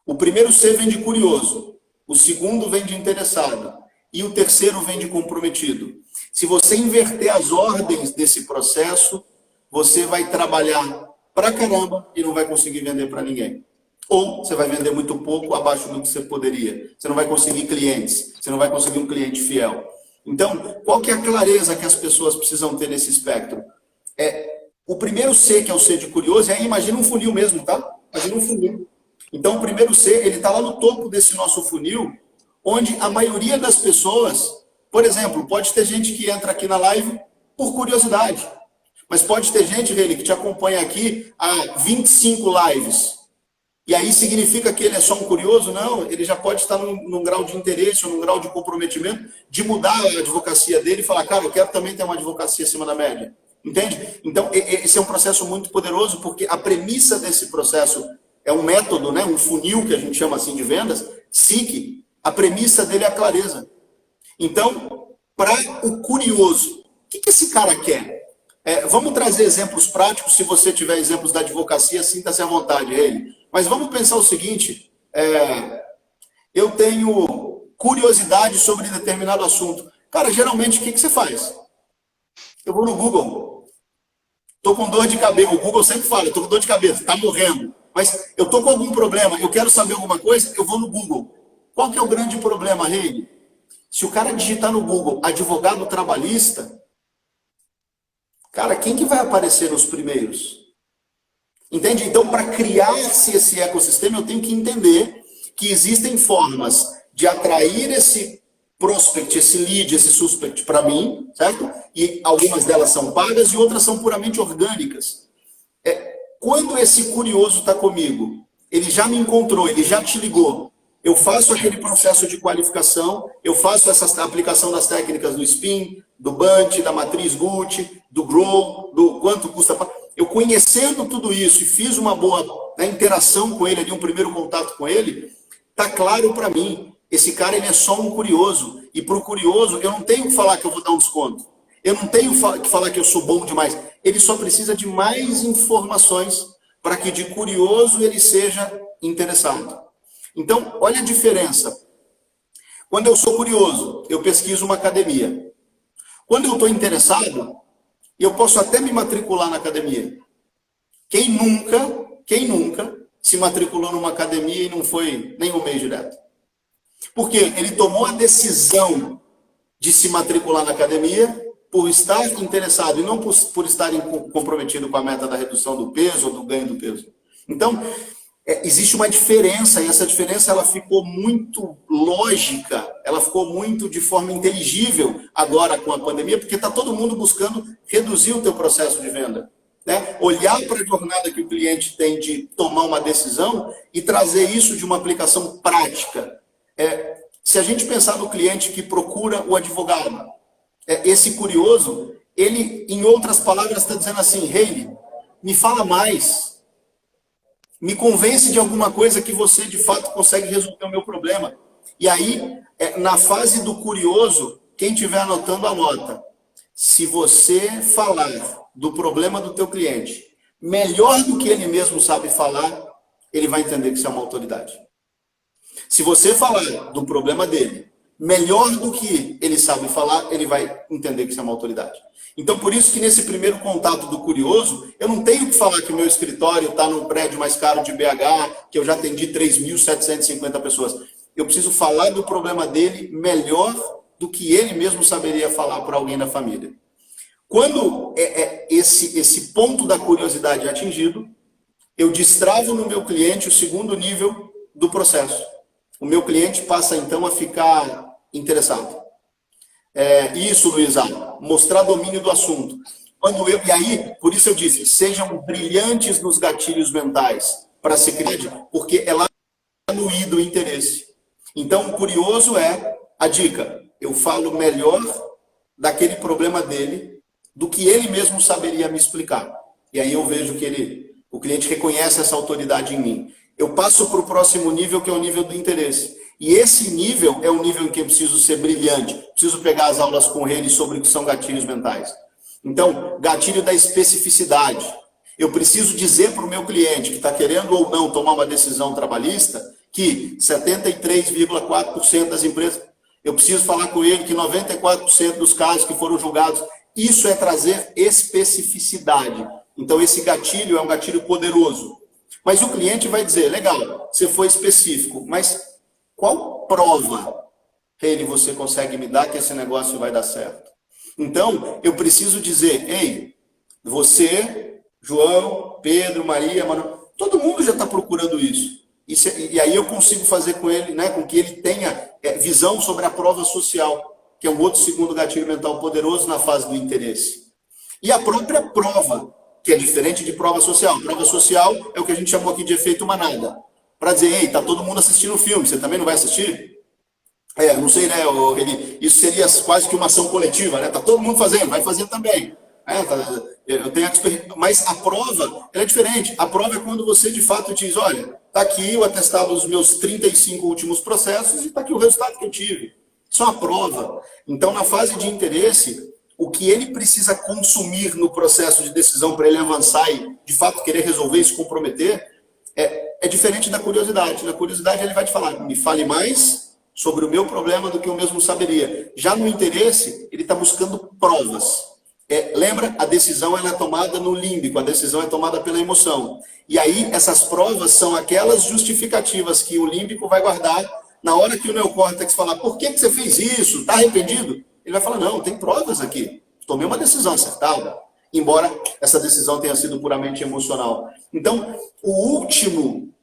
Speaker 2: O primeiro C vem de curioso, o segundo vem de interessado, e o terceiro vem de comprometido. Se você inverter as ordens desse processo, você vai trabalhar pra caramba e não vai conseguir vender para ninguém. Ou você vai vender muito pouco, abaixo do que você poderia. Você não vai conseguir clientes, você não vai conseguir um cliente fiel. Então, qual que é a clareza que as pessoas precisam ter nesse espectro? O primeiro C, que é o C de curioso, imagina um funil mesmo, tá? Imagina um funil. Então, o primeiro C, ele está lá no topo desse nosso funil, onde a maioria das pessoas, por exemplo, pode ter gente que entra aqui na live por curiosidade, mas pode ter gente, Reni, que te acompanha aqui há 25 lives. E aí significa que ele é só um curioso? Não, ele já pode estar num grau de interesse ou num grau de comprometimento de mudar a advocacia dele e falar, cara, eu quero também ter uma advocacia acima da média. Entende? Então, esse é um processo muito poderoso, porque a premissa desse processo é um método, né, um funil que a gente chama assim de vendas, SIC, a premissa dele é a clareza. Então, para o curioso, o que esse cara quer? Vamos trazer exemplos práticos, se você tiver exemplos da advocacia, sinta-se à vontade, ele. Mas vamos pensar o seguinte, eu tenho curiosidade sobre determinado assunto. Cara, geralmente, o que você faz? Eu vou no Google. Estou com dor de cabeça. O Google sempre fala, estou com dor de cabeça, está morrendo. Mas eu estou com algum problema, eu quero saber alguma coisa, eu vou no Google. Qual que é o grande problema, Rei? Se o cara digitar no Google advogado trabalhista, cara, quem que vai aparecer nos primeiros? Entende? Então, para criar-se esse ecossistema, eu tenho que entender que existem formas de atrair esse prospect, esse lead, esse suspect para mim, certo? E algumas delas são pagas e outras são puramente orgânicas. Quando esse curioso está comigo, ele já me encontrou, ele já te ligou, eu faço aquele processo de qualificação, eu faço essa aplicação das técnicas do SPIN, do BUNT, da matriz Gucci, do Grow, do quanto custa. Eu conhecendo tudo isso e fiz uma boa interação com ele, ali, um primeiro contato com ele, tá claro para mim. Esse cara ele é só um curioso. E para o curioso, eu não tenho que falar que eu vou dar um desconto. Eu não tenho que falar que eu sou bom demais. Ele só precisa de mais informações para que de curioso ele seja interessado. Então, olha a diferença. Quando eu sou curioso, eu pesquiso uma academia. Quando eu estou interessado, eu posso até me matricular na academia. Quem nunca se matriculou numa academia e não foi nem um mês direto? Porque ele tomou a decisão de se matricular na academia por estar interessado e não por estar comprometido com a meta da redução do peso ou do ganho do peso. Então, existe uma diferença, e essa diferença ela ficou muito lógica, ela ficou muito de forma inteligível agora com a pandemia, porque está todo mundo buscando reduzir o teu processo de venda. Né? Olhar para a jornada que o cliente tem de tomar uma decisão e trazer isso de uma aplicação prática. Se a gente pensar no cliente que procura o advogado, esse curioso, ele, em outras palavras, está dizendo assim, Hayley, me fala mais, me convence de alguma coisa que você, de fato, consegue resolver o meu problema. E aí, na fase do curioso, quem estiver anotando, anota. Se você falar do problema do teu cliente melhor do que ele mesmo sabe falar, ele vai entender que você é uma autoridade. Se você falar do problema dele melhor do que ele sabe falar, ele vai entender que você é uma autoridade. Então, por isso que nesse primeiro contato do curioso, eu não tenho que falar que o meu escritório está no prédio mais caro de BH, que eu já atendi 3.750 pessoas. Eu preciso falar do problema dele melhor do que ele mesmo saberia falar para alguém da família. Quando esse ponto da curiosidade é atingido, eu destravo no meu cliente o segundo nível do processo. O meu cliente passa, então, a ficar interessado. Isso, Luísa, mostrar domínio do assunto. E aí, por isso eu disse, sejam brilhantes nos gatilhos mentais para se criar, porque é lá no I do interesse. Então, o curioso é a dica. Eu falo melhor daquele problema dele do que ele mesmo saberia me explicar. E aí eu vejo que o cliente reconhece essa autoridade em mim. Eu passo para o próximo nível, que é o nível do interesse. E esse nível é o nível em que eu preciso ser brilhante. Preciso pegar as aulas com ele sobre o que são gatilhos mentais. Então, gatilho da especificidade. Eu preciso dizer para o meu cliente que está querendo ou não tomar uma decisão trabalhista que 73,4% das empresas... Eu preciso falar com ele que 94% dos casos que foram julgados... Isso é trazer especificidade. Então, esse gatilho é um gatilho poderoso. Mas o cliente vai dizer, legal, você foi específico, mas qual prova você consegue me dar que esse negócio vai dar certo? Então, eu preciso dizer, ei, você, João, Pedro, Maria, Manoel, todo mundo já está procurando isso. E aí eu consigo fazer com ele, né, com que ele tenha visão sobre a prova social, que é um outro segundo gatilho mental poderoso na fase do interesse. E a própria prova, que é diferente de prova social. Prova social é o que a gente chamou aqui de efeito manada. Para dizer, ei, tá todo mundo assistindo o filme, você também não vai assistir? Não sei, né? Isso seria quase que uma ação coletiva, né? Tá todo mundo fazendo, vai fazer também. Eu tenho mas a prova, ela é diferente. A prova é quando você, de fato, diz, olha, tá aqui o atestado dos meus 35 últimos processos e tá aqui o resultado que eu tive. Isso é uma prova. Então, na fase de interesse, o que ele precisa consumir no processo de decisão para ele avançar e, de fato, querer resolver e se comprometer, é diferente da curiosidade. Na curiosidade, ele vai te falar, me fale mais sobre o meu problema do que eu mesmo saberia. Já no interesse, ele está buscando provas. Lembra? A decisão ela é tomada no límbico, a decisão é tomada pela emoção. E aí, essas provas são aquelas justificativas que o límbico vai guardar na hora que o neocórtex falar, por que você fez isso? Está arrependido? Ele vai falar, não, tem provas aqui. Tomei uma decisão acertada, embora essa decisão tenha sido puramente emocional. Então, o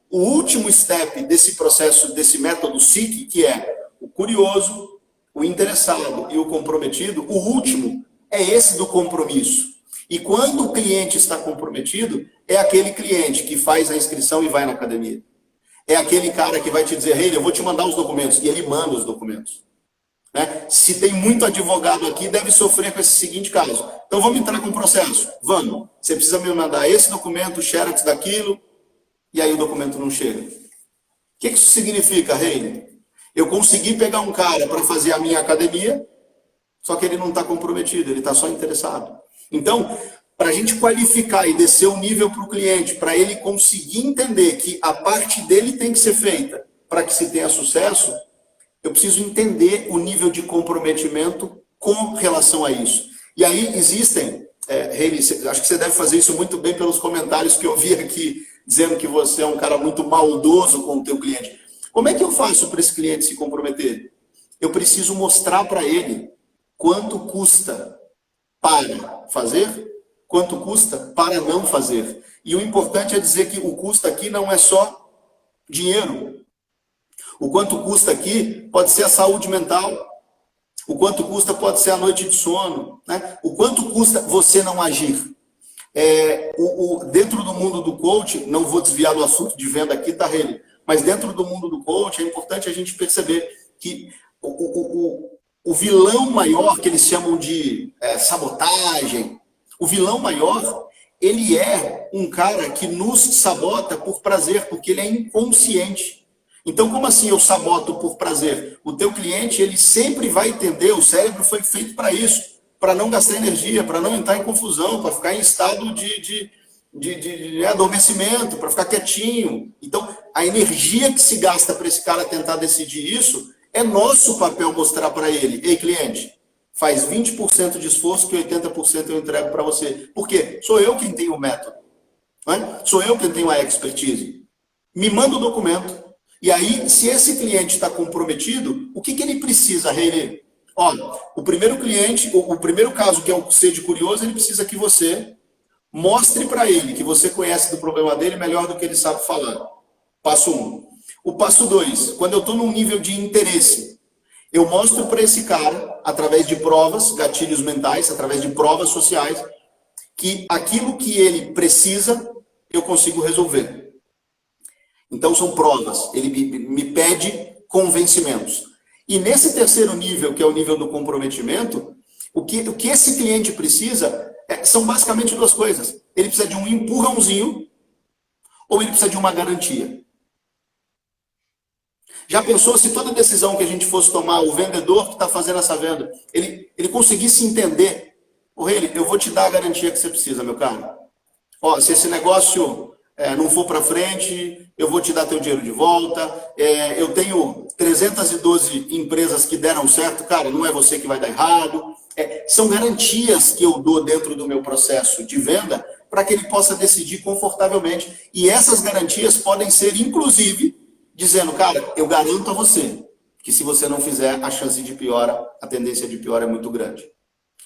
Speaker 2: último step desse processo, desse método SIC, que é o curioso, o interessado e o comprometido, o último é esse do compromisso. E quando o cliente está comprometido, é aquele cliente que faz a inscrição e vai na academia. É aquele cara que vai te dizer, hey, eu vou te mandar os documentos. E ele manda os documentos. Né? Se tem muito advogado aqui, deve sofrer com esse seguinte caso. Então, vamos entrar com o processo? Vamos. Você precisa me mandar esse documento, o xerox daquilo, e aí o documento não chega. O que isso significa, Reine? Eu consegui pegar um cara para fazer a minha academia, só que ele não está comprometido, ele está só interessado. Então, para a gente qualificar e descer o nível para o cliente, para ele conseguir entender que a parte dele tem que ser feita para que se tenha sucesso, eu preciso entender o nível de comprometimento com relação a isso. E aí existem, Reine, acho que você deve fazer isso muito bem pelos comentários que eu vi aqui, dizendo que você é um cara muito maldoso com o teu cliente. Como é que eu faço para esse cliente se comprometer? Eu preciso mostrar para ele quanto custa para fazer, quanto custa para não fazer. E o importante é dizer que o custo aqui não é só dinheiro. O quanto custa aqui pode ser a saúde mental. O quanto custa pode ser a noite de sono. Né? O quanto custa você não agir. Dentro do mundo do coach, não vou desviar do assunto de venda aqui, tá, Reni? Mas dentro do mundo do coach é importante a gente perceber que o vilão maior, que eles chamam de sabotagem, o vilão maior, ele é um cara que nos sabota por prazer, porque ele é inconsciente. Então, como assim eu saboto por prazer? O teu cliente, ele sempre vai entender, o cérebro foi feito para isso, para não gastar energia, para não entrar em confusão, para ficar em estado de adormecimento, para ficar quietinho. Então, a energia que se gasta para esse cara tentar decidir isso, é nosso papel mostrar para ele, ei, cliente, faz 20% de esforço que 80% eu entrego para você. Por quê? Sou eu quem tenho o método. Né? Sou eu quem tenho a expertise. Me manda o documento. E aí, se esse cliente está comprometido, o que ele precisa, Reine? Olha, o primeiro cliente, o primeiro caso, que é o ser de curioso, ele precisa que você mostre para ele que você conhece do problema dele melhor do que ele sabe falar. Passo 1. O passo 2, quando eu estou num nível de interesse, eu mostro para esse cara, através de provas, gatilhos mentais, através de provas sociais, que aquilo que ele precisa, eu consigo resolver. Então, são provas. Ele me pede convencimentos. E nesse terceiro nível, que é o nível do comprometimento, o que esse cliente precisa são basicamente duas coisas. Ele precisa de um empurrãozinho ou ele precisa de uma garantia. Já pensou se toda decisão que a gente fosse tomar, o vendedor que está fazendo essa venda, ele conseguisse entender, eu vou te dar a garantia que você precisa, meu caro. Ó, se esse negócio não for para frente, eu vou te dar teu dinheiro de volta. Eu tenho 312 empresas que deram certo, cara, não é você que vai dar errado. São garantias que eu dou dentro do meu processo de venda para que ele possa decidir confortavelmente. E essas garantias podem ser, inclusive, dizendo, cara, eu garanto a você que se você não fizer, a chance de piora, a tendência de piora é muito grande.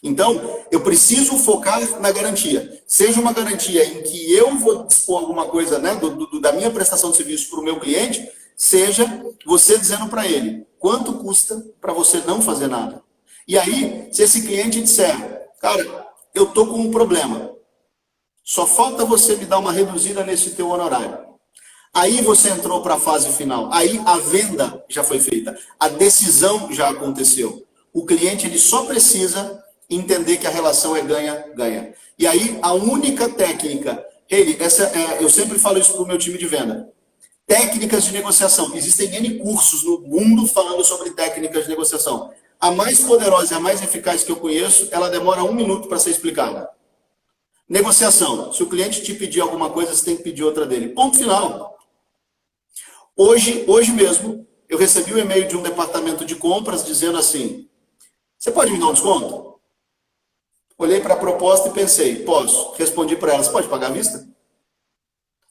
Speaker 2: Então, eu preciso focar na garantia. Seja uma garantia em que eu vou dispor alguma coisa, né, da minha prestação de serviço para o meu cliente, seja você dizendo para ele quanto custa para você não fazer nada. E aí, se esse cliente disser, cara, eu estou com um problema, só falta você me dar uma reduzida nesse teu honorário. Aí você entrou para a fase final. Aí a venda já foi feita. A decisão já aconteceu. O cliente ele só precisa entender que a relação é ganha-ganha. E aí a única técnica, eu sempre falo isso para o meu time de venda. Técnicas de negociação. Existem N cursos no mundo falando sobre técnicas de negociação. A mais poderosa e a mais eficaz que eu conheço, ela demora 1 minuto para ser explicada. Negociação. Se o cliente te pedir alguma coisa, você tem que pedir outra dele. Ponto final. Hoje mesmo, eu recebi um e-mail de um departamento de compras dizendo assim, você pode me dar um desconto? Olhei para a proposta e pensei, posso. Respondi para ela, você pode pagar à vista?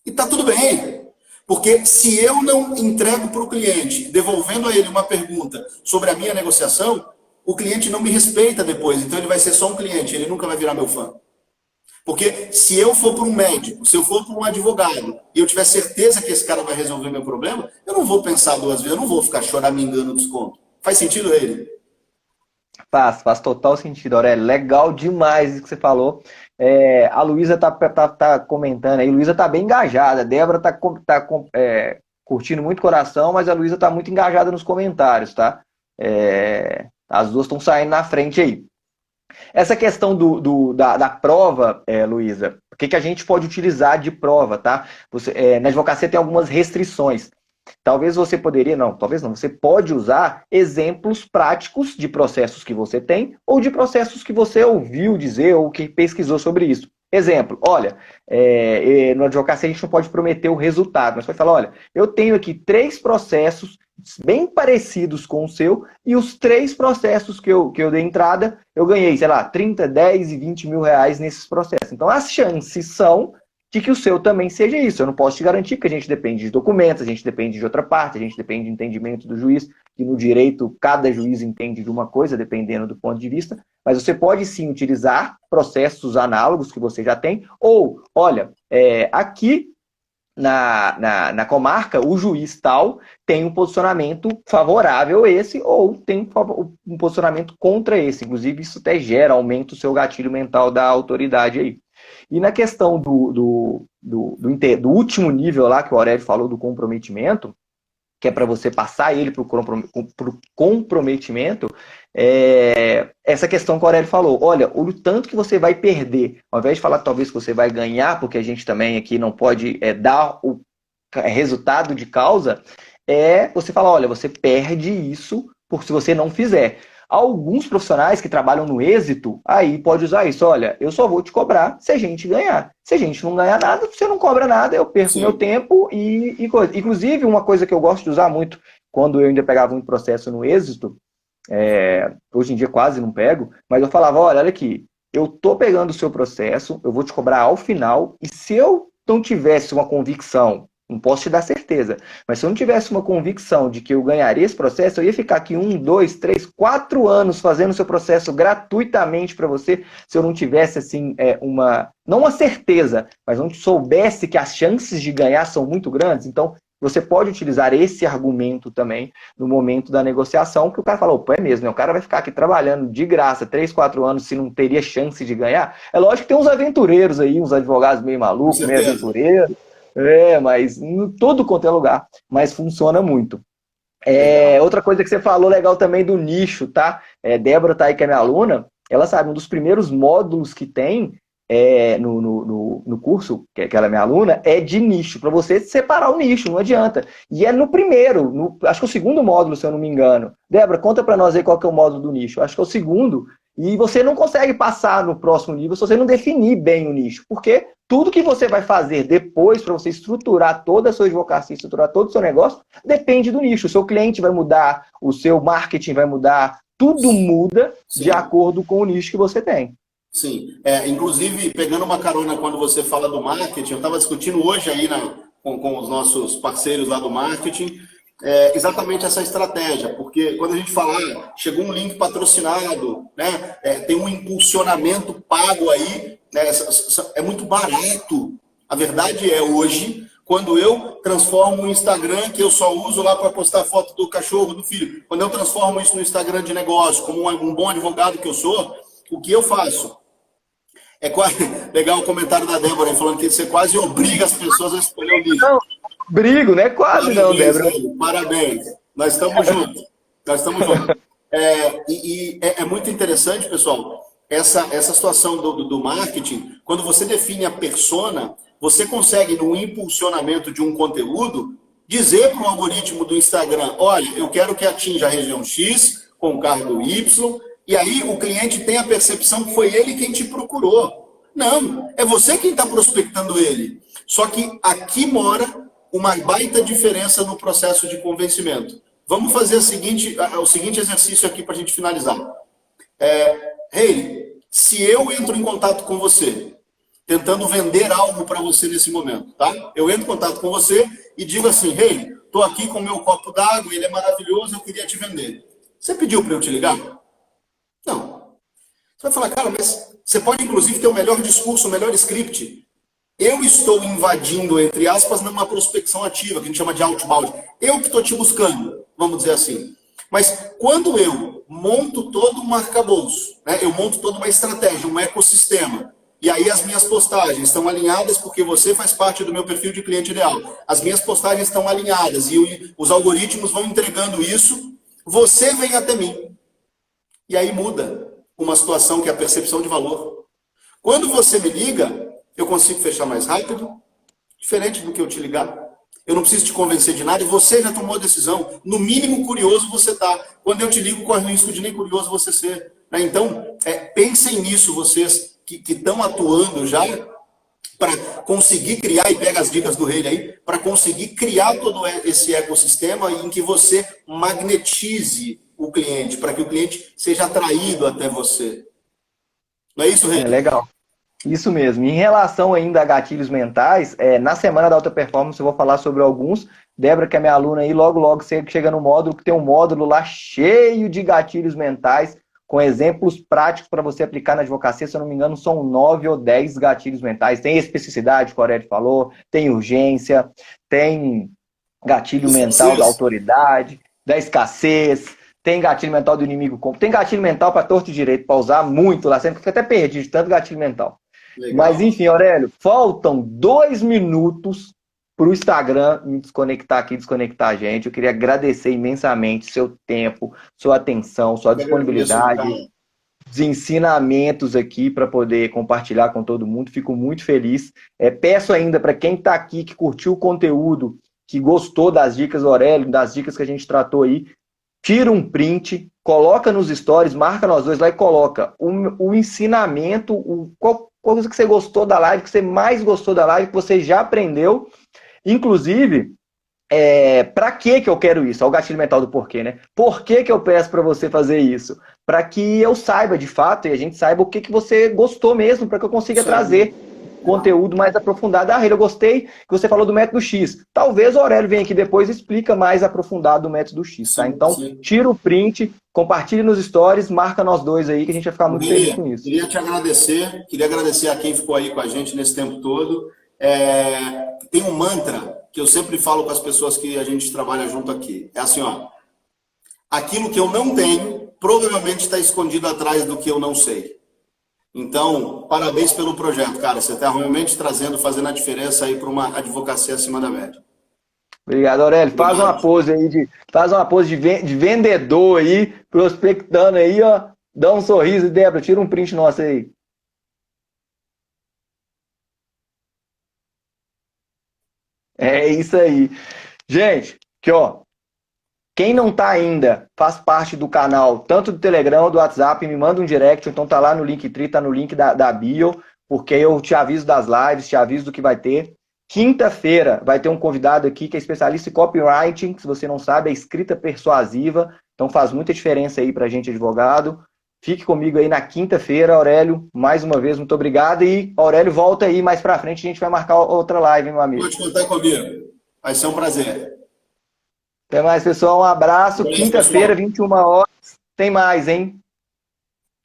Speaker 2: E está tudo bem. Porque se eu não entrego para o cliente, devolvendo a ele uma pergunta sobre a minha negociação, o cliente não me respeita depois. Então ele vai ser só um cliente, ele nunca vai virar meu fã. Porque se eu for para um médico, se eu for para um advogado, e eu tiver certeza que esse cara vai resolver meu problema, eu não vou pensar 2 vezes, eu não vou ficar choramingando o desconto. Faz sentido, ele?
Speaker 1: Faz total sentido, Aurélio. Legal demais isso que você falou. A Luísa tá comentando aí, Luísa tá bem engajada, a Débora tá curtindo muito coração, mas a Luísa tá muito engajada nos comentários, tá? As duas estão saindo na frente aí. Essa questão da prova, Luísa, o que a gente pode utilizar de prova, tá? Na advocacia tem algumas restrições. Talvez você poderia, não, talvez não, você pode usar exemplos práticos de processos que você tem ou de processos que você ouviu dizer ou que pesquisou sobre isso. Exemplo, olha, no advocacia a gente não pode prometer o resultado, mas pode falar, olha, eu tenho aqui 3 processos bem parecidos com o seu e os 3 processos que eu dei entrada, eu ganhei, sei lá, 30, 10 e 20 mil reais nesses processos. Então as chances são de que o seu também seja isso. Eu não posso te garantir, porque a gente depende de documentos, a gente depende de outra parte, a gente depende de entendimento do juiz, e no direito cada juiz entende de uma coisa, dependendo do ponto de vista, mas você pode sim utilizar processos análogos que você já tem, ou, olha, aqui na comarca, o juiz tal tem um posicionamento favorável a esse, ou tem um posicionamento contra esse. Inclusive, isso até aumenta o seu gatilho mental da autoridade aí. E na questão do último nível lá, que o Aurélio falou do comprometimento, que é para você passar ele para o comprometimento, essa questão que o Aurélio falou, olha, o tanto que você vai perder, ao invés de falar talvez que você vai ganhar, porque a gente também aqui não pode dar o resultado de causa, você falar, olha, você perde isso se você não fizer. Alguns profissionais que trabalham no êxito, aí pode usar isso. Olha, eu só vou te cobrar se a gente ganhar. Se a gente não ganhar nada, você não cobra nada, eu perco meu tempo e coisa. Inclusive, uma coisa que eu gosto de usar muito, quando eu ainda pegava muito processo no êxito, hoje em dia quase não pego, mas eu falava, olha aqui, eu tô pegando o seu processo, eu vou te cobrar ao final, e se eu não tivesse uma convicção, não posso te dar certeza, mas se eu não tivesse uma convicção de que eu ganharia esse processo, eu ia ficar aqui 1, 2, 3, 4 anos fazendo o seu processo gratuitamente para você, se eu não tivesse, assim, não uma certeza, mas não soubesse que as chances de ganhar são muito grandes. Então, você pode utilizar esse argumento também no momento da negociação, que o cara fala, opa, é mesmo, né? O cara vai ficar aqui trabalhando de graça 3, 4 anos se não teria chance de ganhar. É lógico que tem uns aventureiros aí, uns advogados meio malucos, meio aventureiros, mas em todo quanto é lugar, mas funciona muito. Outra coisa que você falou legal também do nicho, tá? Débora tá aí, que é minha aluna, ela sabe, um dos primeiros módulos que tem no curso, que ela é minha aluna, é de nicho, para você separar o nicho, não adianta. E é no primeiro, acho que é o segundo módulo, se eu não me engano. Débora, conta para nós aí qual que é o módulo do nicho. Acho que é o segundo, e você não consegue passar no próximo nível se você não definir bem o nicho, porque tudo que você vai fazer depois para você estruturar toda a sua advocacia, estruturar todo o seu negócio, depende do nicho. O seu cliente vai mudar, o seu marketing vai mudar, tudo muda de acordo com o nicho que você tem.
Speaker 2: Sim. Inclusive, pegando uma carona quando você fala do marketing, eu estava discutindo hoje aí com os nossos parceiros lá do marketing, exatamente essa estratégia, porque quando a gente fala, chegou um link patrocinado, né, tem um impulsionamento pago aí, né, é muito barato. A verdade é, hoje, quando eu transformo o Instagram, que eu só uso lá para postar foto do cachorro, do filho, quando eu transformo isso no Instagram de negócio, como um bom advogado que eu sou, o que eu faço? É quase legal o comentário da Débora aí, falando que você quase obriga as pessoas a escolher o livro.
Speaker 1: Não, brigo, né? Quase não,
Speaker 2: Parabéns,
Speaker 1: Débora.
Speaker 2: parabéns. Nós estamos juntos. Nós estamos juntos. É muito interessante, pessoal, essa situação do marketing. Quando você define a persona, você consegue, no impulsionamento de um conteúdo, dizer para o algoritmo do Instagram, olha, eu quero que atinja a região X, com cargo Y, e aí o cliente tem a percepção que foi ele quem te procurou. Não, é você quem está prospectando ele. Só que aqui mora uma baita diferença no processo de convencimento. Vamos fazer o seguinte exercício aqui para a gente finalizar. Hey, se eu entro em contato com você, tentando vender algo para você nesse momento, tá? Eu entro em contato com você e digo assim, hey, estou aqui com o meu copo d'água, ele é maravilhoso, eu queria te vender. Você pediu para eu te ligar? Não. Você vai falar, cara, mas você pode inclusive ter o melhor discurso, o melhor script. Eu estou invadindo, entre aspas, numa prospecção ativa, que a gente chama de outbound. Eu que estou te buscando, vamos dizer assim. Mas quando eu monto todo um arcabouço, né, eu monto toda uma estratégia, um ecossistema, e aí as minhas postagens estão alinhadas porque você faz parte do meu perfil de cliente ideal. As minhas postagens estão alinhadas e os algoritmos vão entregando isso, você vem até mim. E aí muda uma situação que é a percepção de valor. Quando você me liga, eu consigo fechar mais rápido, diferente do que eu te ligar. Eu não preciso te convencer de nada e você já tomou a decisão. No mínimo curioso você está. Quando eu te ligo, corre o risco de nem curioso você ser. Né? Então, pensem nisso, vocês que estão atuando já, para conseguir criar, e pega as dicas do rei aí, para conseguir criar todo esse ecossistema em que você magnetize o cliente, para que o cliente seja atraído até você. Não é isso, rei?
Speaker 1: Legal. Isso mesmo. Em relação ainda a gatilhos mentais, na semana da alta performance eu vou falar sobre alguns. Débora, que é minha aluna aí, logo chega no módulo, que tem um módulo lá cheio de gatilhos mentais, com exemplos práticos para você aplicar na advocacia. Se eu não me engano, são 9 ou 10 gatilhos mentais. Tem especificidade, que o Aurélio falou, tem urgência, tem gatilho mental da autoridade, da escassez, tem gatilho mental do inimigo comum, tem gatilho mental para torto e direito, para usar muito lá, sempre fica até perdido de tanto gatilho mental. Legal. Mas enfim, Aurélio, faltam 2 minutos para o Instagram me desconectar aqui, desconectar a gente. Eu queria agradecer imensamente seu tempo, sua atenção, sua disponibilidade, os ensinamentos aqui para poder compartilhar com todo mundo. Fico muito feliz. Peço ainda para quem está aqui, que curtiu o conteúdo, que gostou das dicas do Aurélio, das dicas que a gente tratou aí, tira um print, coloca nos stories, marca nós dois lá e coloca o ensinamento, qual coisa que você gostou da live, que você mais gostou da live, que você já aprendeu. Inclusive, para que eu quero isso? Olha o gatilho mental do porquê, né? Por que eu peço para você fazer isso? Para que eu saiba de fato e a gente saiba o que você gostou mesmo, para que eu consiga trazer conteúdo mais aprofundado. Ah, eu gostei que você falou do método X. Talvez o Aurélio venha aqui depois e explica mais aprofundado do método X, tá? Então, tira o print, compartilhe nos stories, marca nós dois aí, que a gente vai ficar muito feliz com isso.
Speaker 2: Queria te agradecer, queria agradecer a quem ficou aí com a gente nesse tempo todo. Tem um mantra que eu sempre falo com as pessoas que a gente trabalha junto aqui. É assim, ó. Aquilo que eu não tenho, provavelmente está escondido atrás do que eu não sei. Então, parabéns pelo projeto, cara. Você está realmente fazendo a diferença aí para uma advocacia acima da média.
Speaker 1: Obrigado, Aurélio. Faz uma pose aí de vendedor aí, prospectando aí, ó. Dá um sorriso, Débora, tira um print nosso aí. É isso aí. Gente, aqui, ó. Quem não tá ainda, faz parte do canal, tanto do Telegram, do WhatsApp, me manda um direct, ou então tá lá no Linktree, tá no link da bio, porque eu te aviso das lives, te aviso do que vai ter. Quinta-feira vai ter um convidado aqui que é especialista em copywriting, se você não sabe, é escrita persuasiva, então faz muita diferença aí pra gente, advogado. Fique comigo aí na quinta-feira, Aurélio. Mais uma vez, muito obrigado. E, Aurélio, volta aí mais pra frente, a gente vai marcar outra live, hein, meu amigo.
Speaker 2: Pode contar comigo. Vai ser um prazer.
Speaker 1: Até mais, pessoal. Um abraço.
Speaker 2: Beleza,
Speaker 1: Quinta-feira,
Speaker 2: pessoal.
Speaker 1: 21 horas. Tem mais, hein?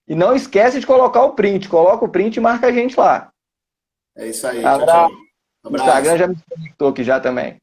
Speaker 1: E não esquece de colocar o print. Coloca o print e marca a gente lá.
Speaker 2: É isso aí. Tchau,
Speaker 1: Abraço.
Speaker 2: tchau.
Speaker 1: O Instagram
Speaker 2: Abraço.
Speaker 1: já me conectou aqui já também.